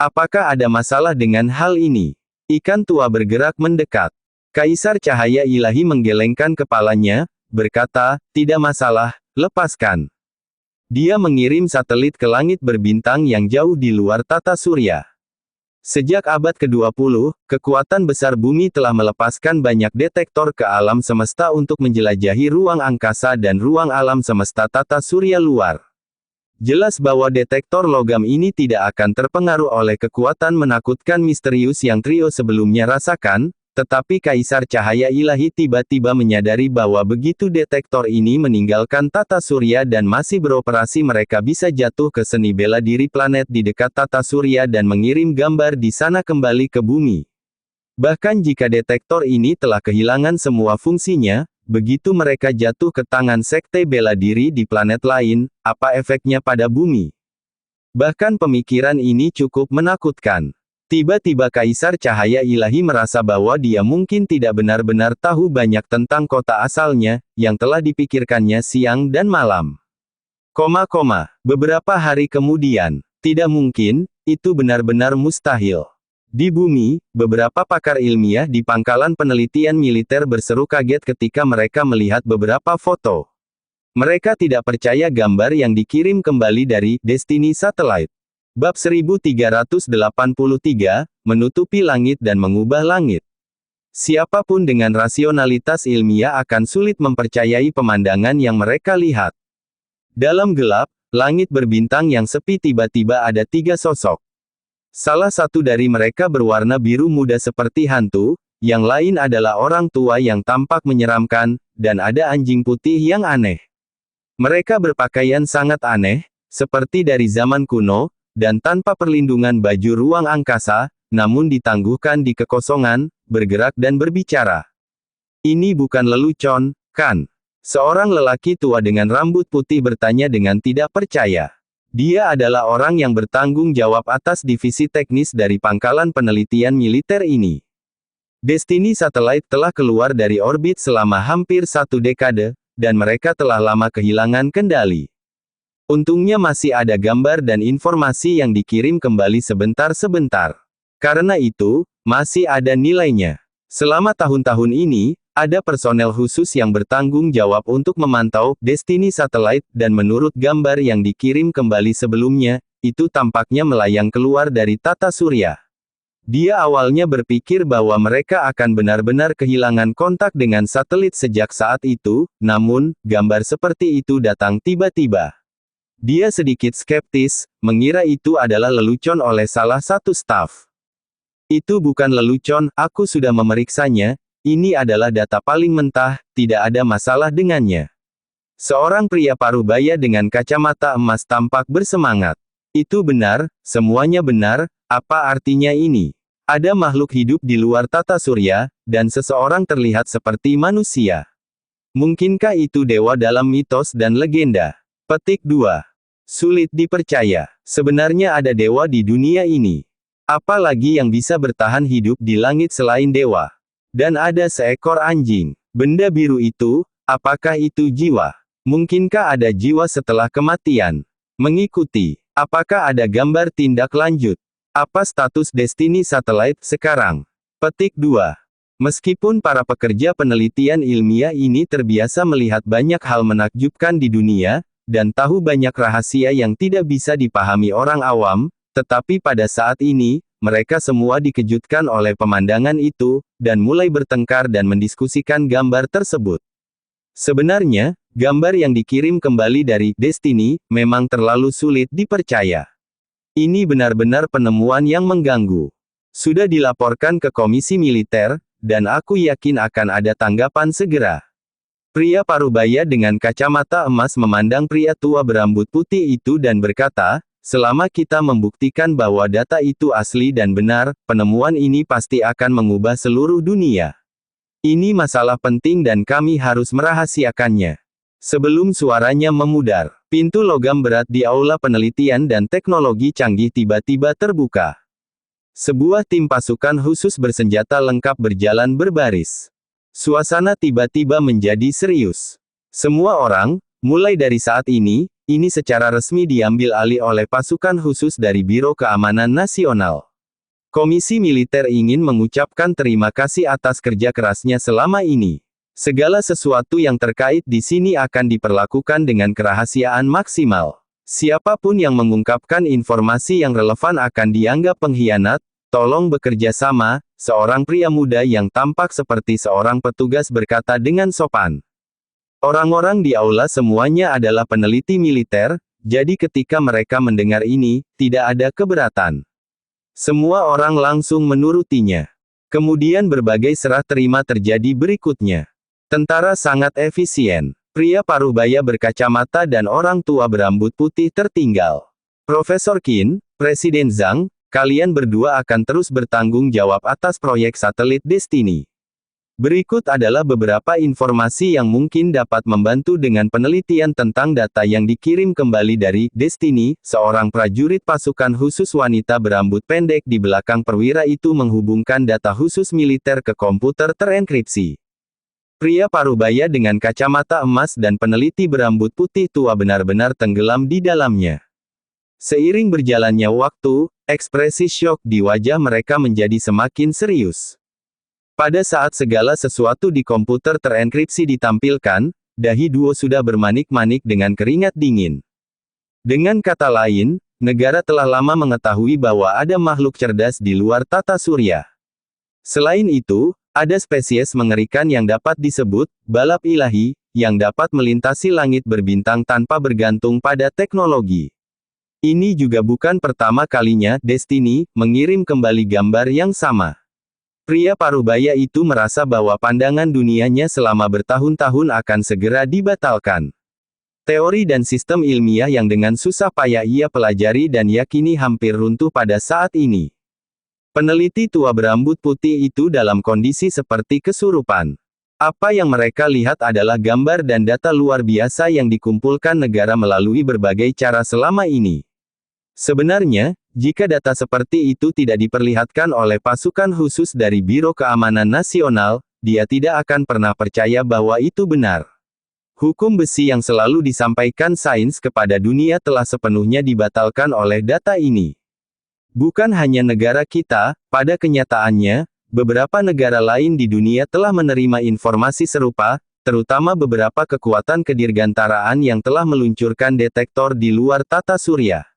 Apakah ada masalah dengan hal ini? Ikan tua bergerak mendekat. Kaisar Cahaya Ilahi menggelengkan kepalanya, berkata, tidak masalah, lepaskan. Dia mengirim satelit ke langit berbintang yang jauh di luar tata surya. Sejak abad ke-20, kekuatan besar bumi telah melepaskan banyak detektor ke alam semesta untuk menjelajahi ruang angkasa dan ruang alam semesta tata surya luar. Jelas bahwa detektor logam ini tidak akan terpengaruh oleh kekuatan menakutkan misterius yang trio sebelumnya rasakan, tetapi Kaisar Cahaya Ilahi tiba-tiba menyadari bahwa begitu detektor ini meninggalkan tata surya dan masih beroperasi mereka bisa jatuh ke seni bela diri planet di dekat tata surya dan mengirim gambar di sana kembali ke bumi. Bahkan jika detektor ini telah kehilangan semua fungsinya, begitu mereka jatuh ke tangan sekte bela diri di planet lain, apa efeknya pada bumi? Bahkan pemikiran ini cukup menakutkan. Tiba-tiba Kaisar Cahaya Ilahi merasa bahwa dia mungkin tidak benar-benar tahu banyak tentang kota asalnya, yang telah dipikirkannya siang dan malam. Beberapa hari kemudian, tidak mungkin, itu benar-benar mustahil. Di bumi, beberapa pakar ilmiah di pangkalan penelitian militer berseru kaget ketika mereka melihat beberapa foto. Mereka tidak percaya gambar yang dikirim kembali dari Destiny Satellite. Bab 1383, menutupi langit dan mengubah langit. Siapapun dengan rasionalitas ilmiah akan sulit mempercayai pemandangan yang mereka lihat. Dalam gelap, langit berbintang yang sepi tiba-tiba ada 3 sosok. Salah satu dari mereka berwarna biru muda seperti hantu, yang lain adalah orang tua yang tampak menyeramkan, dan ada anjing putih yang aneh. Mereka berpakaian sangat aneh, seperti dari zaman kuno, dan tanpa perlindungan baju ruang angkasa, namun ditangguhkan di kekosongan, bergerak dan berbicara. Ini bukan lelucon, kan? Seorang lelaki tua dengan rambut putih bertanya dengan tidak percaya. Dia adalah orang yang bertanggung jawab atas divisi teknis dari pangkalan penelitian militer ini. Destiny Satellite telah keluar dari orbit selama hampir 1 dekade, dan mereka telah lama kehilangan kendali. Untungnya masih ada gambar dan informasi yang dikirim kembali sebentar-sebentar. Karena itu, masih ada nilainya. Selama tahun-tahun ini, ada personel khusus yang bertanggung jawab untuk memantau Destiny Satellite, dan menurut gambar yang dikirim kembali sebelumnya, itu tampaknya melayang keluar dari tata surya. Dia awalnya berpikir bahwa mereka akan benar-benar kehilangan kontak dengan satelit sejak saat itu, namun, gambar seperti itu datang tiba-tiba. Dia sedikit skeptis, mengira itu adalah lelucon oleh salah satu staf. Itu bukan lelucon, aku sudah memeriksanya, ini adalah data paling mentah, tidak ada masalah dengannya. Seorang pria parubaya dengan kacamata emas tampak bersemangat. Itu benar, semuanya benar, apa artinya ini? Ada makhluk hidup di luar tata surya, dan seseorang terlihat seperti manusia. Mungkinkah itu dewa dalam mitos dan legenda? Petik 2. Sulit dipercaya. Sebenarnya ada dewa di dunia ini. Apa lagi yang bisa bertahan hidup di langit selain dewa? Dan ada seekor anjing. Benda biru itu, apakah itu jiwa? Mungkinkah ada jiwa setelah kematian? Mengikuti. Apakah ada gambar tindak lanjut? Apa status Destiny Satellite sekarang? Petik 2. Meskipun para pekerja penelitian ilmiah ini terbiasa melihat banyak hal menakjubkan di dunia, dan tahu banyak rahasia yang tidak bisa dipahami orang awam, tetapi pada saat ini, mereka semua dikejutkan oleh pemandangan itu, dan mulai bertengkar dan mendiskusikan gambar tersebut. Sebenarnya, gambar yang dikirim kembali dari Destiny memang terlalu sulit dipercaya. Ini benar-benar penemuan yang mengganggu. Sudah dilaporkan ke Komisi Militer, dan aku yakin akan ada tanggapan segera. Pria parubaya dengan kacamata emas memandang pria tua berambut putih itu dan berkata, selama kita membuktikan bahwa data itu asli dan benar, penemuan ini pasti akan mengubah seluruh dunia. Ini masalah penting dan kami harus merahasiakannya. Sebelum suaranya memudar, pintu logam berat di aula penelitian dan teknologi canggih tiba-tiba terbuka. Sebuah tim pasukan khusus bersenjata lengkap berjalan berbaris. Suasana tiba-tiba menjadi serius. Semua orang, mulai dari saat ini secara resmi diambil alih oleh pasukan khusus dari Biro Keamanan Nasional. Komisi Militer ingin mengucapkan terima kasih atas kerja kerasnya selama ini. Segala sesuatu yang terkait di sini akan diperlakukan dengan kerahasiaan maksimal. Siapapun yang mengungkapkan informasi yang relevan akan dianggap pengkhianat. Tolong bekerja sama, seorang pria muda yang tampak seperti seorang petugas berkata dengan sopan. Orang-orang di aula semuanya adalah peneliti militer, jadi ketika mereka mendengar ini, tidak ada keberatan. Semua orang langsung menurutinya. Kemudian berbagai serah terima terjadi berikutnya. Tentara sangat efisien. Pria parubaya berkacamata dan orang tua berambut putih tertinggal. Profesor Qin, Presiden Zhang, kalian berdua akan terus bertanggung jawab atas proyek satelit Destiny. Berikut adalah beberapa informasi yang mungkin dapat membantu dengan penelitian tentang data yang dikirim kembali dari Destiny. Seorang prajurit pasukan khusus wanita berambut pendek di belakang perwira itu menghubungkan data khusus militer ke komputer terenkripsi. Pria parubaya dengan kacamata emas dan peneliti berambut putih tua benar-benar tenggelam di dalamnya. Seiring berjalannya waktu, ekspresi syok di wajah mereka menjadi semakin serius. Pada saat segala sesuatu di komputer terenkripsi ditampilkan, dahi duo sudah bermanik-manik dengan keringat dingin. Dengan kata lain, negara telah lama mengetahui bahwa ada makhluk cerdas di luar tata surya. Selain itu, ada spesies mengerikan yang dapat disebut balap ilahi, yang dapat melintasi langit berbintang tanpa bergantung pada teknologi. Ini juga bukan pertama kalinya Destiny mengirim kembali gambar yang sama. Pria parubaya itu merasa bahwa pandangan dunianya selama bertahun-tahun akan segera dibatalkan. Teori dan sistem ilmiah yang dengan susah payah ia pelajari dan yakini hampir runtuh pada saat ini. Peneliti tua berambut putih itu dalam kondisi seperti kesurupan. Apa yang mereka lihat adalah gambar dan data luar biasa yang dikumpulkan negara melalui berbagai cara selama ini. Sebenarnya, jika data seperti itu tidak diperlihatkan oleh pasukan khusus dari Biro Keamanan Nasional, dia tidak akan pernah percaya bahwa itu benar. Hukum besi yang selalu disampaikan sains kepada dunia telah sepenuhnya dibatalkan oleh data ini. Bukan hanya negara kita, pada kenyataannya, beberapa negara lain di dunia telah menerima informasi serupa, terutama beberapa kekuatan kedirgantaraan yang telah meluncurkan detektor di luar tata surya.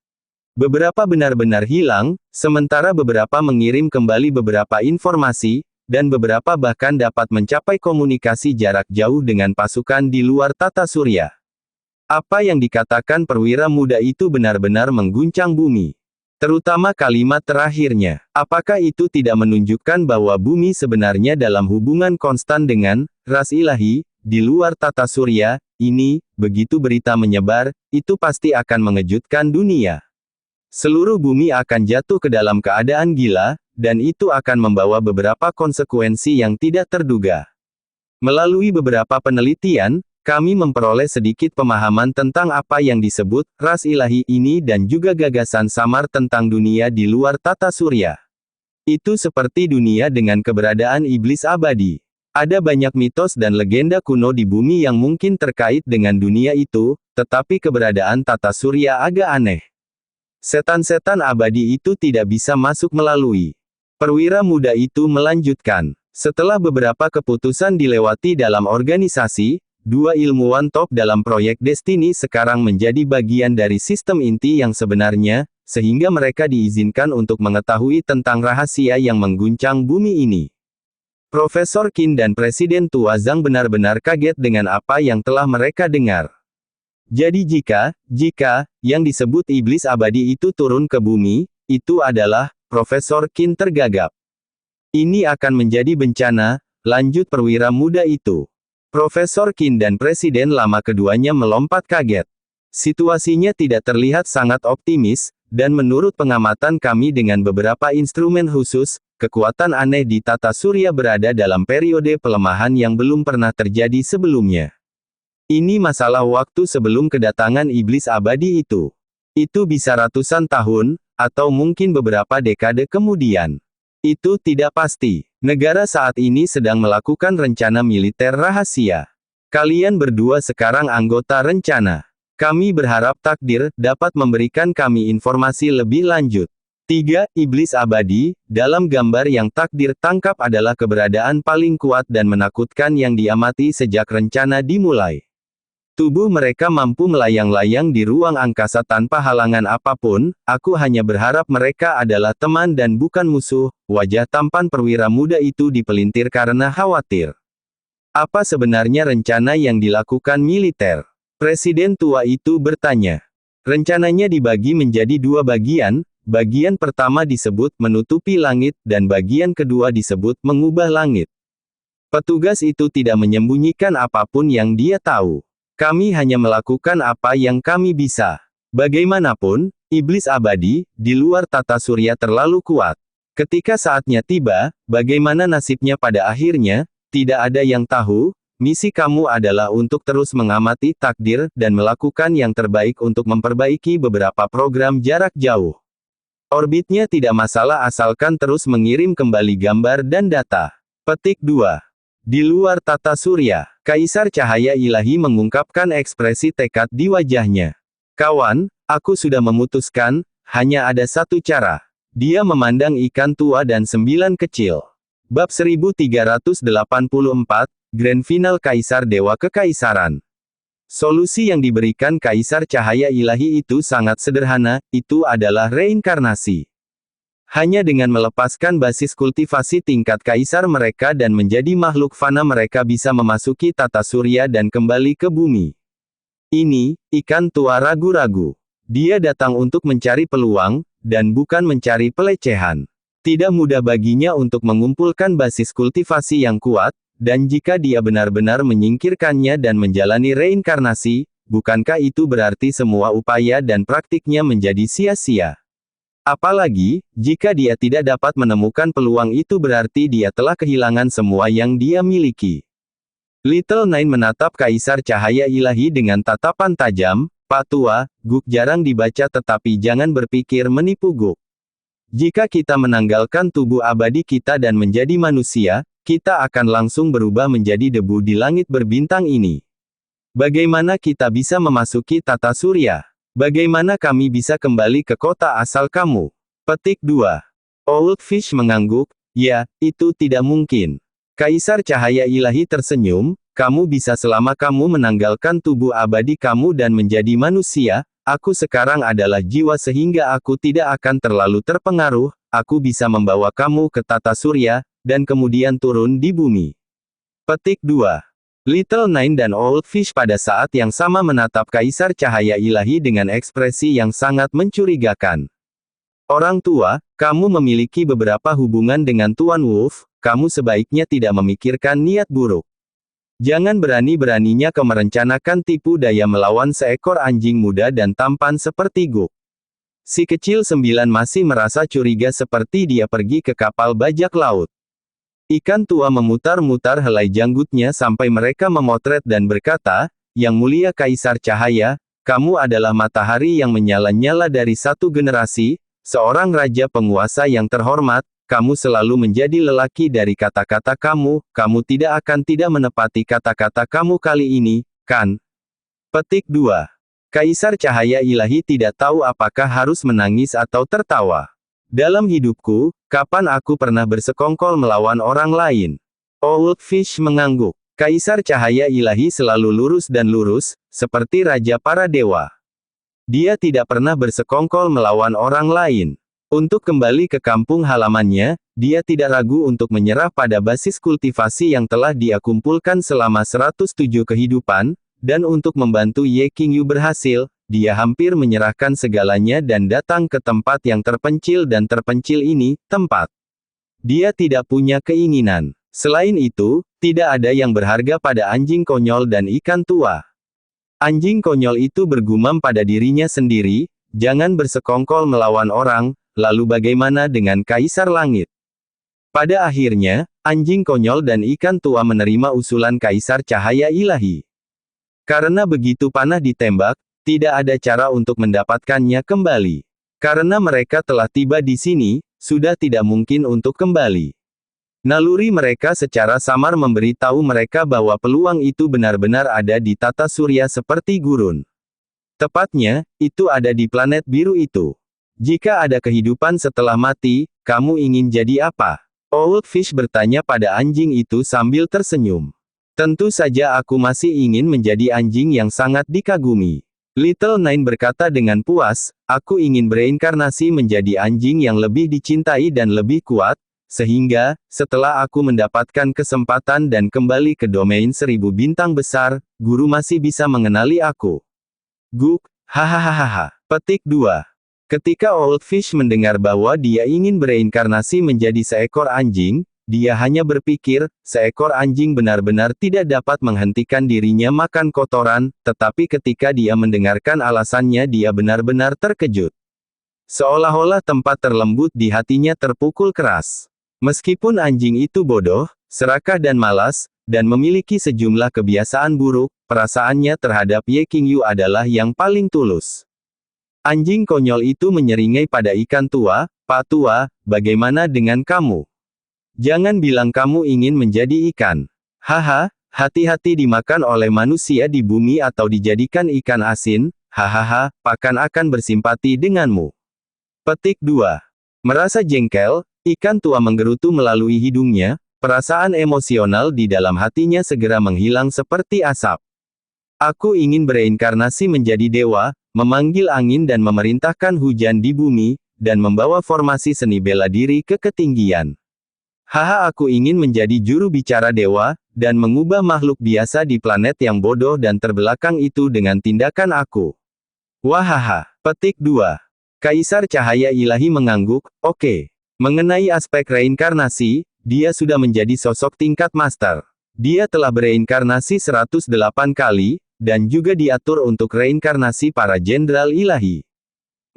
Beberapa benar-benar hilang, sementara beberapa mengirim kembali beberapa informasi, dan beberapa bahkan dapat mencapai komunikasi jarak jauh dengan pasukan di luar tata surya. Apa yang dikatakan perwira muda itu benar-benar mengguncang bumi. Terutama kalimat terakhirnya. Apakah itu tidak menunjukkan bahwa bumi sebenarnya dalam hubungan konstan dengan ras ilahi di luar tata surya ini? Begitu berita menyebar, itu pasti akan mengejutkan dunia. Seluruh bumi akan jatuh ke dalam keadaan gila, dan itu akan membawa beberapa konsekuensi yang tidak terduga. Melalui beberapa penelitian, kami memperoleh sedikit pemahaman tentang apa yang disebut ras ilahi ini dan juga gagasan samar tentang dunia di luar tata surya. Itu seperti dunia dengan keberadaan iblis abadi. Ada banyak mitos dan legenda kuno di bumi yang mungkin terkait dengan dunia itu, tetapi keberadaan tata surya agak aneh. Setan-setan abadi itu tidak bisa masuk melalui. Perwira muda itu melanjutkan. Setelah beberapa keputusan dilewati dalam organisasi, dua ilmuwan top dalam proyek Destiny sekarang menjadi bagian dari sistem inti yang sebenarnya, sehingga mereka diizinkan untuk mengetahui tentang rahasia yang mengguncang bumi ini. Profesor Qin dan Presiden tua Zhang benar-benar kaget dengan apa yang telah mereka dengar. Jadi jika, yang disebut iblis abadi itu turun ke bumi, itu adalah, Profesor Qin tergagap. Ini akan menjadi bencana, lanjut perwira muda itu. Profesor Qin dan Presiden lama keduanya melompat kaget. Situasinya tidak terlihat sangat optimis, dan menurut pengamatan kami dengan beberapa instrumen khusus, kekuatan aneh di tata surya berada dalam periode pelemahan yang belum pernah terjadi sebelumnya. Ini masalah waktu sebelum kedatangan iblis abadi itu. Itu bisa ratusan tahun, atau mungkin beberapa dekade kemudian. Itu tidak pasti. Negara saat ini sedang melakukan rencana militer rahasia. Kalian berdua sekarang anggota rencana. Kami berharap takdir dapat memberikan kami informasi lebih lanjut. 3. Iblis abadi, dalam gambar yang takdir tangkap adalah keberadaan paling kuat dan menakutkan yang diamati sejak rencana dimulai. Tubuh mereka mampu melayang-layang di ruang angkasa tanpa halangan apapun, aku hanya berharap mereka adalah teman dan bukan musuh. Wajah tampan perwira muda itu dipelintir karena khawatir. Apa sebenarnya rencana yang dilakukan militer? Presiden tua itu bertanya. Rencananya dibagi menjadi dua bagian, bagian pertama disebut menutupi langit, dan bagian kedua disebut mengubah langit. Petugas itu tidak menyembunyikan apapun yang dia tahu. Kami hanya melakukan apa yang kami bisa. Bagaimanapun, iblis abadi, di luar tata surya terlalu kuat. Ketika saatnya tiba, bagaimana nasibnya pada akhirnya, tidak ada yang tahu. Misi kamu adalah untuk terus mengamati takdir, dan melakukan yang terbaik untuk memperbaiki beberapa program jarak jauh. Orbitnya tidak masalah asalkan terus mengirim kembali gambar dan data. Petik 2. Di luar tata surya, Kaisar Cahaya Ilahi mengungkapkan ekspresi tekad di wajahnya. Kawan, aku sudah memutuskan, hanya ada satu cara. Dia memandang ikan tua dan 9 kecil. Bab 1384, Grand Final Kaisar Dewa Kekaisaran. Solusi yang diberikan Kaisar Cahaya Ilahi itu sangat sederhana, itu adalah reinkarnasi. Hanya dengan melepaskan basis kultivasi tingkat kaisar mereka dan menjadi makhluk fana mereka bisa memasuki tata surya dan kembali ke bumi. Ini, ikan tua ragu-ragu. Dia datang untuk mencari peluang, dan bukan mencari pelecehan. Tidak mudah baginya untuk mengumpulkan basis kultivasi yang kuat, dan jika dia benar-benar menyingkirkannya dan menjalani reinkarnasi, bukankah itu berarti semua upaya dan praktiknya menjadi sia-sia? Apalagi, jika dia tidak dapat menemukan peluang itu berarti dia telah kehilangan semua yang dia miliki. Little Nine menatap Kaisar Cahaya Ilahi dengan tatapan tajam. Pak Tua, Guk jarang dibaca tetapi jangan berpikir menipu Guk. Jika kita menanggalkan tubuh abadi kita dan menjadi manusia, kita akan langsung berubah menjadi debu di langit berbintang ini. Bagaimana kita bisa memasuki tata surya? Bagaimana kami bisa kembali ke kota asal kamu? Petik 2. Old Fish mengangguk, ya, itu tidak mungkin. Kaisar Cahaya Ilahi tersenyum, kamu bisa selama kamu menanggalkan tubuh abadi kamu dan menjadi manusia, aku sekarang adalah jiwa sehingga aku tidak akan terlalu terpengaruh, aku bisa membawa kamu ke tata surya, dan kemudian turun di bumi. Petik 2. Little Nine dan Old Fish pada saat yang sama menatap Kaisar Cahaya Ilahi dengan ekspresi yang sangat mencurigakan. Orang tua, kamu memiliki beberapa hubungan dengan Tuan Wolf, kamu sebaiknya tidak memikirkan niat buruk. Jangan berani-beraninya kau merencanakan tipu daya melawan seekor anjing muda dan tampan seperti Guk. Si kecil 9 masih merasa curiga seperti dia pergi ke kapal bajak laut. Ikan tua memutar-mutar helai janggutnya sampai mereka memotret dan berkata, Yang Mulia Kaisar Cahaya, kamu adalah matahari yang menyala-nyala dari satu generasi, seorang raja penguasa yang terhormat, kamu selalu menjadi lelaki dari kata-kata kamu, kamu tidak akan tidak menepati kata-kata kamu kali ini, kan? Petik 2. Kaisar Cahaya Ilahi tidak tahu apakah harus menangis atau tertawa. Dalam hidupku, kapan aku pernah bersekongkol melawan orang lain? Old Fish mengangguk. Kaisar Cahaya Ilahi selalu lurus dan lurus, seperti raja para dewa. Dia tidak pernah bersekongkol melawan orang lain. Untuk kembali ke kampung halamannya, dia tidak ragu untuk menyerah pada basis kultivasi yang telah dia kumpulkan selama 107 kehidupan, dan untuk membantu Ye Qingyu berhasil, dia hampir menyerahkan segalanya dan datang ke tempat yang terpencil dan terpencil ini, tempat. Dia tidak punya keinginan. Selain itu, tidak ada yang berharga pada anjing konyol dan ikan tua. Anjing konyol itu bergumam pada dirinya sendiri, jangan bersekongkol melawan orang, lalu bagaimana dengan Kaisar Langit? Pada akhirnya, anjing konyol dan ikan tua menerima usulan Kaisar Cahaya Ilahi. Karena begitu panah ditembak, tidak ada cara untuk mendapatkannya kembali. Karena mereka telah tiba di sini, sudah tidak mungkin untuk kembali. Naluri mereka secara samar memberitahu mereka bahwa peluang itu benar-benar ada di tata surya seperti gurun. Tepatnya, itu ada di planet biru itu. Jika ada kehidupan setelah mati, kamu ingin jadi apa? Old Fish bertanya pada anjing itu sambil tersenyum. Tentu saja aku masih ingin menjadi anjing yang sangat dikagumi. Little Nine berkata dengan puas, aku ingin bereinkarnasi menjadi anjing yang lebih dicintai dan lebih kuat, sehingga, setelah aku mendapatkan kesempatan dan kembali ke domain 1000 bintang besar, guru masih bisa mengenali aku. Guk, hahaha. Petik 2. Ketika Old Fish mendengar bahwa dia ingin bereinkarnasi menjadi seekor anjing, dia hanya berpikir, seekor anjing benar-benar tidak dapat menghentikan dirinya makan kotoran, tetapi ketika dia mendengarkan alasannya dia benar-benar terkejut. Seolah-olah tempat terlembut di hatinya terpukul keras. Meskipun anjing itu bodoh, serakah dan malas, dan memiliki sejumlah kebiasaan buruk, perasaannya terhadap Ye Qingyu adalah yang paling tulus. Anjing konyol itu menyeringai pada ikan tua, Pak Tua, bagaimana dengan kamu? Jangan bilang kamu ingin menjadi ikan. Haha, hati-hati dimakan oleh manusia di bumi atau dijadikan ikan asin, hahaha, pakan akan bersimpati denganmu. Petik 2. Merasa jengkel, ikan tua menggerutu melalui hidungnya, perasaan emosional di dalam hatinya segera menghilang seperti asap. Aku ingin bereinkarnasi menjadi dewa, memanggil angin dan memerintahkan hujan di bumi, dan membawa formasi seni bela diri ke ketinggian. Haha, aku ingin menjadi juru bicara dewa, dan mengubah makhluk biasa di planet yang bodoh dan terbelakang itu dengan tindakan aku. Wahaha. Petik 2. Kaisar Cahaya Ilahi mengangguk, oke. Mengenai aspek reinkarnasi, dia sudah menjadi sosok tingkat master. Dia telah bereinkarnasi 108 kali, dan juga diatur untuk reinkarnasi para jenderal ilahi.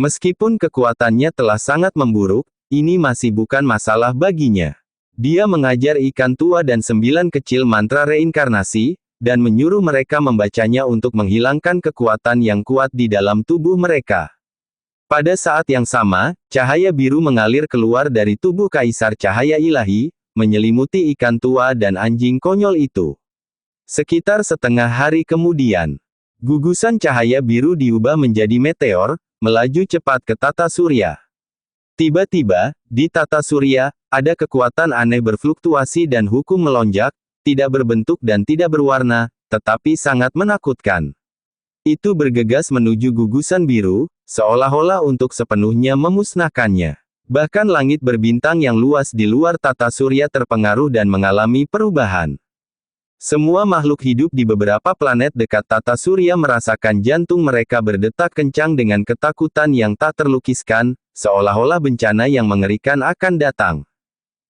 Meskipun kekuatannya telah sangat memburuk, ini masih bukan masalah baginya. Dia mengajar ikan tua dan 9 kecil mantra reinkarnasi, dan menyuruh mereka membacanya untuk menghilangkan kekuatan yang kuat di dalam tubuh mereka. Pada saat yang sama, cahaya biru mengalir keluar dari tubuh Kaisar Cahaya Ilahi, menyelimuti ikan tua dan anjing konyol itu. Sekitar setengah hari kemudian, gugusan cahaya biru diubah menjadi meteor, melaju cepat ke tata surya. Tiba-tiba, di tata surya, ada kekuatan aneh berfluktuasi dan hukum melonjak, tidak berbentuk dan tidak berwarna, tetapi sangat menakutkan. Itu bergegas menuju gugusan biru, seolah-olah untuk sepenuhnya memusnahkannya. Bahkan langit berbintang yang luas di luar tata surya terpengaruh dan mengalami perubahan. Semua makhluk hidup di beberapa planet dekat tata surya merasakan jantung mereka berdetak kencang dengan ketakutan yang tak terlukiskan, seolah-olah bencana yang mengerikan akan datang.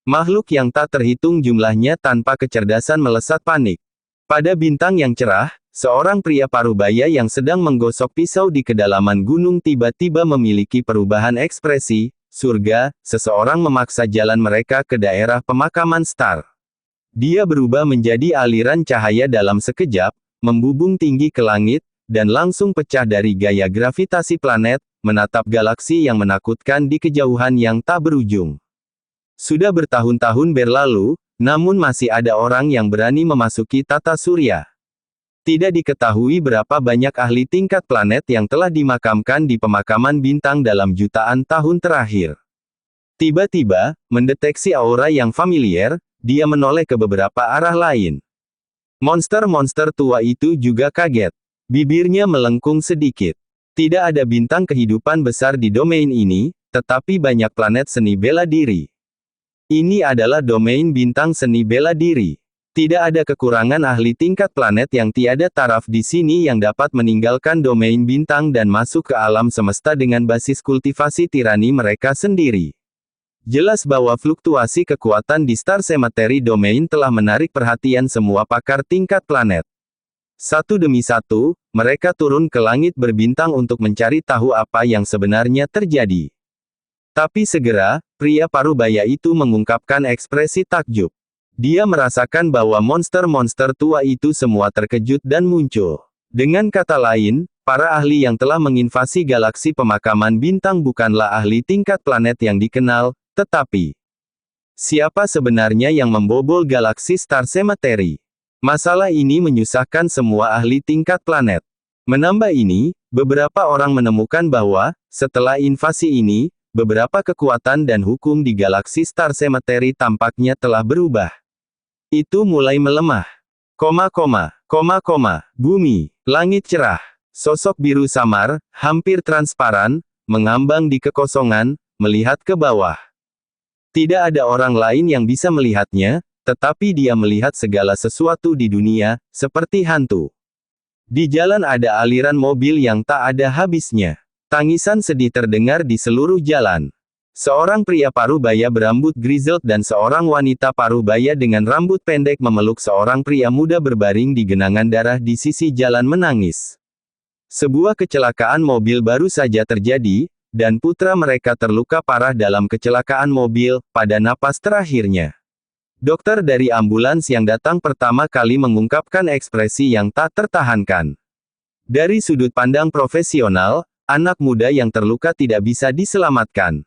Makhluk yang tak terhitung jumlahnya tanpa kecerdasan melesat panik. Pada bintang yang cerah, seorang pria parubaya yang sedang menggosok pisau di kedalaman gunung tiba-tiba memiliki perubahan ekspresi, surga, seseorang memaksa jalan mereka ke daerah pemakaman Star. Dia berubah menjadi aliran cahaya dalam sekejap, membubung tinggi ke langit, dan langsung pecah dari gaya gravitasi planet, menatap galaksi yang menakutkan di kejauhan yang tak berujung. Sudah bertahun-tahun berlalu, namun masih ada orang yang berani memasuki tata surya. Tidak diketahui berapa banyak ahli tingkat planet yang telah dimakamkan di pemakaman bintang dalam jutaan tahun terakhir. Tiba-tiba, mendeteksi aura yang familiar, dia menoleh ke beberapa arah lain. Monster-monster tua itu juga kaget. Bibirnya melengkung sedikit. Tidak ada bintang kehidupan besar di domain ini, tetapi banyak planet seni bela diri. Ini adalah domain bintang seni bela diri. Tidak ada kekurangan ahli tingkat planet yang tiada taraf di sini yang dapat meninggalkan domain bintang dan masuk ke alam semesta dengan basis kultivasi tirani mereka sendiri. Jelas bahwa fluktuasi kekuatan di Star Cemetery Domain telah menarik perhatian semua pakar tingkat planet. Satu demi satu, mereka turun ke langit berbintang untuk mencari tahu apa yang sebenarnya terjadi. Tapi segera, pria parubaya itu mengungkapkan ekspresi takjub. Dia merasakan bahwa monster-monster tua itu semua terkejut dan muncul. Dengan kata lain, para ahli yang telah menginvasi galaksi pemakaman bintang bukanlah ahli tingkat planet yang dikenal, tetapi siapa sebenarnya yang membobol galaksi Star Cemetery? Masalah ini menyusahkan semua ahli tingkat planet. Menambah ini, beberapa orang menemukan bahwa, setelah invasi ini, beberapa kekuatan dan hukum di galaksi Star Cemetery tampaknya telah berubah. Itu mulai melemah. Bumi, langit cerah. Sosok biru samar, hampir transparan, mengambang di kekosongan, melihat ke bawah. Tidak ada orang lain yang bisa melihatnya, tetapi dia melihat segala sesuatu di dunia, seperti hantu. Di jalan ada aliran mobil yang tak ada habisnya. Tangisan sedih terdengar di seluruh jalan. Seorang pria parubaya berambut grizzled dan seorang wanita parubaya dengan rambut pendek memeluk seorang pria muda berbaring di genangan darah di sisi jalan menangis. Sebuah kecelakaan mobil baru saja terjadi, dan putra mereka terluka parah dalam kecelakaan mobil, pada napas terakhirnya. Dokter dari ambulans yang datang pertama kali mengungkapkan ekspresi yang tak tertahankan. Dari sudut pandang profesional, anak muda yang terluka tidak bisa diselamatkan.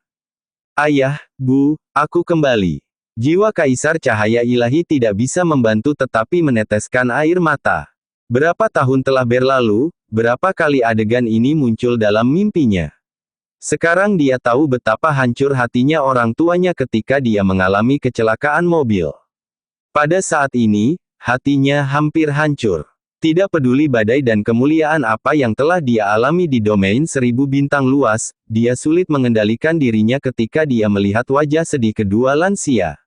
Ayah, Bu, aku kembali. Jiwa Kaisar Cahaya Ilahi tidak bisa membantu tetapi meneteskan air mata. Berapa tahun telah berlalu, berapa kali adegan ini muncul dalam mimpinya. Sekarang dia tahu betapa hancur hatinya orang tuanya ketika dia mengalami kecelakaan mobil. Pada saat ini, hatinya hampir hancur. Tidak peduli badai dan kemuliaan apa yang telah dia alami di domain 1000 bintang luas, dia sulit mengendalikan dirinya ketika dia melihat wajah sedih kedua lansia.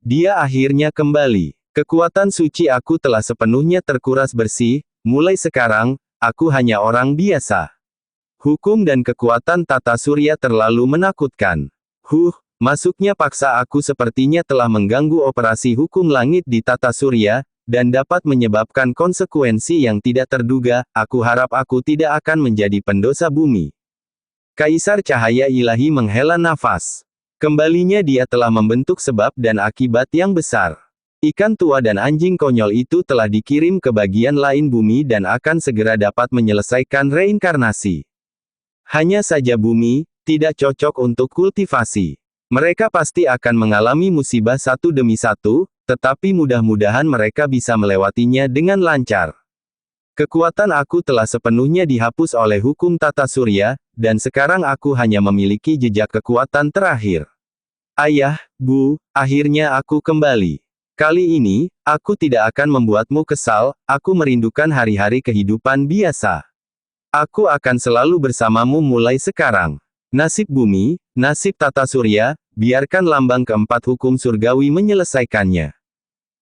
Dia akhirnya kembali. Kekuatan suci aku telah sepenuhnya terkuras bersih, mulai sekarang, aku hanya orang biasa. Hukum dan kekuatan tata surya terlalu menakutkan. Masuknya paksa aku sepertinya telah mengganggu operasi hukum langit di tata surya, dan dapat menyebabkan konsekuensi yang tidak terduga. Aku harap aku tidak akan menjadi pendosa bumi. Kaisar Cahaya Ilahi menghela nafas. Kembalinya dia telah membentuk sebab dan akibat yang besar. Ikan tua dan anjing konyol itu telah dikirim ke bagian lain bumi dan akan segera dapat menyelesaikan reinkarnasi. Hanya saja bumi tidak cocok untuk kultivasi. Mereka pasti akan mengalami musibah satu demi satu, tetapi mudah-mudahan mereka bisa melewatinya dengan lancar. Kekuatan aku telah sepenuhnya dihapus oleh hukum tata surya, dan sekarang aku hanya memiliki jejak kekuatan terakhir. Ayah, Bu, akhirnya aku kembali. Kali ini, aku tidak akan membuatmu kesal, aku merindukan hari-hari kehidupan biasa. Aku akan selalu bersamamu mulai sekarang. Nasib bumi, nasib tata surya, biarkan lambang keempat hukum surgawi menyelesaikannya.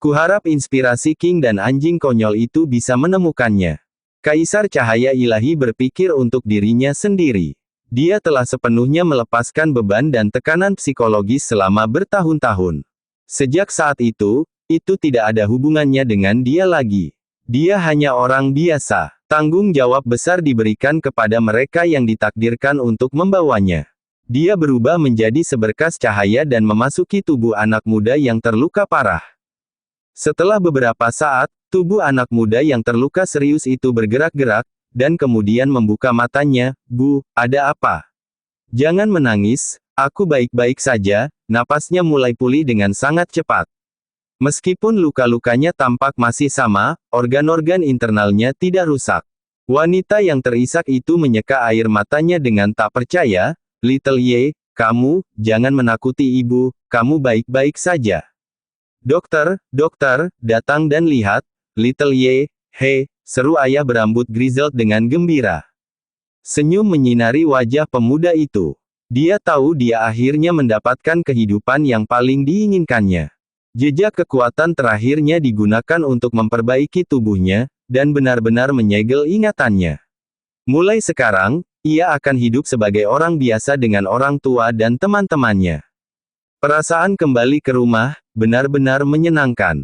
Kuharap inspirasi King dan anjing konyol itu bisa menemukannya. Kaisar Cahaya Ilahi berpikir untuk dirinya sendiri. Dia telah sepenuhnya melepaskan beban dan tekanan psikologis selama bertahun-tahun. Sejak saat itu tidak ada hubungannya dengan dia lagi. Dia hanya orang biasa. Tanggung jawab besar diberikan kepada mereka yang ditakdirkan untuk membawanya. Dia berubah menjadi seberkas cahaya dan memasuki tubuh anak muda yang terluka parah. Setelah beberapa saat, tubuh anak muda yang terluka serius itu bergerak-gerak, dan kemudian membuka matanya. Bu, ada apa? Jangan menangis, aku baik-baik saja. Napasnya mulai pulih dengan sangat cepat. Meskipun luka-lukanya tampak masih sama, organ-organ internalnya tidak rusak. Wanita yang terisak itu menyeka air matanya dengan tak percaya. Little Ye, kamu, jangan menakuti ibu, kamu baik-baik saja. Dokter, datang dan lihat. Little Ye, hei, seru ayah berambut grizzled dengan gembira. Senyum menyinari wajah pemuda itu. Dia tahu dia akhirnya mendapatkan kehidupan yang paling diinginkannya. Jejak kekuatan terakhirnya digunakan untuk memperbaiki tubuhnya, dan benar-benar menyegel ingatannya. Mulai sekarang, ia akan hidup sebagai orang biasa dengan orang tua dan teman-temannya. Perasaan kembali ke rumah, benar-benar menyenangkan.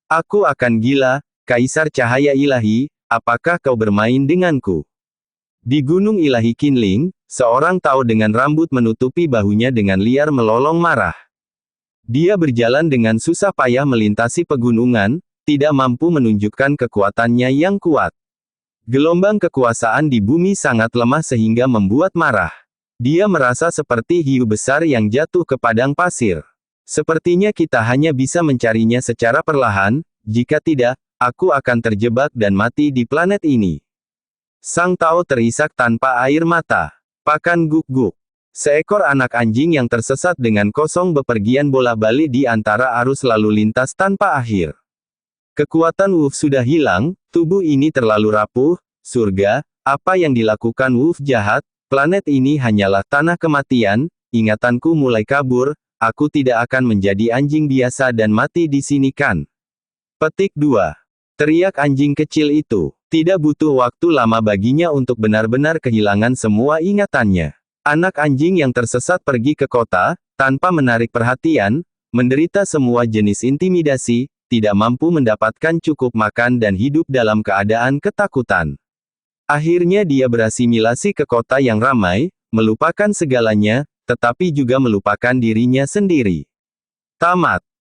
Aku akan gila, Kaisar Cahaya Ilahi, apakah kau bermain denganku? Di Gunung Ilahi Kinling, seorang Tao dengan rambut menutupi bahunya dengan liar melolong marah. Dia berjalan dengan susah payah melintasi pegunungan, tidak mampu menunjukkan kekuatannya yang kuat. Gelombang kekuasaan di bumi sangat lemah sehingga membuat marah. Dia merasa seperti hiu besar yang jatuh ke padang pasir. Sepertinya kita hanya bisa mencarinya secara perlahan, jika tidak, aku akan terjebak dan mati di planet ini. Sang Tao terisak tanpa air mata. Pakan guk-guk. Seekor anak anjing yang tersesat dengan kosong bepergian bola-balik di antara arus lalu lintas tanpa akhir. Kekuatan Wolf sudah hilang, tubuh ini terlalu rapuh, surga, apa yang dilakukan Wolf jahat, planet ini hanyalah tanah kematian, ingatanku mulai kabur, aku tidak akan menjadi anjing biasa dan mati di sini kan. Petik 2. Teriak anjing kecil itu. Tidak butuh waktu lama baginya untuk benar-benar kehilangan semua ingatannya. Anak anjing yang tersesat pergi ke kota, tanpa menarik perhatian, menderita semua jenis intimidasi, tidak mampu mendapatkan cukup makan dan hidup dalam keadaan ketakutan. Akhirnya dia berasimilasi ke kota yang ramai, melupakan segalanya, tetapi juga melupakan dirinya sendiri. Tamat.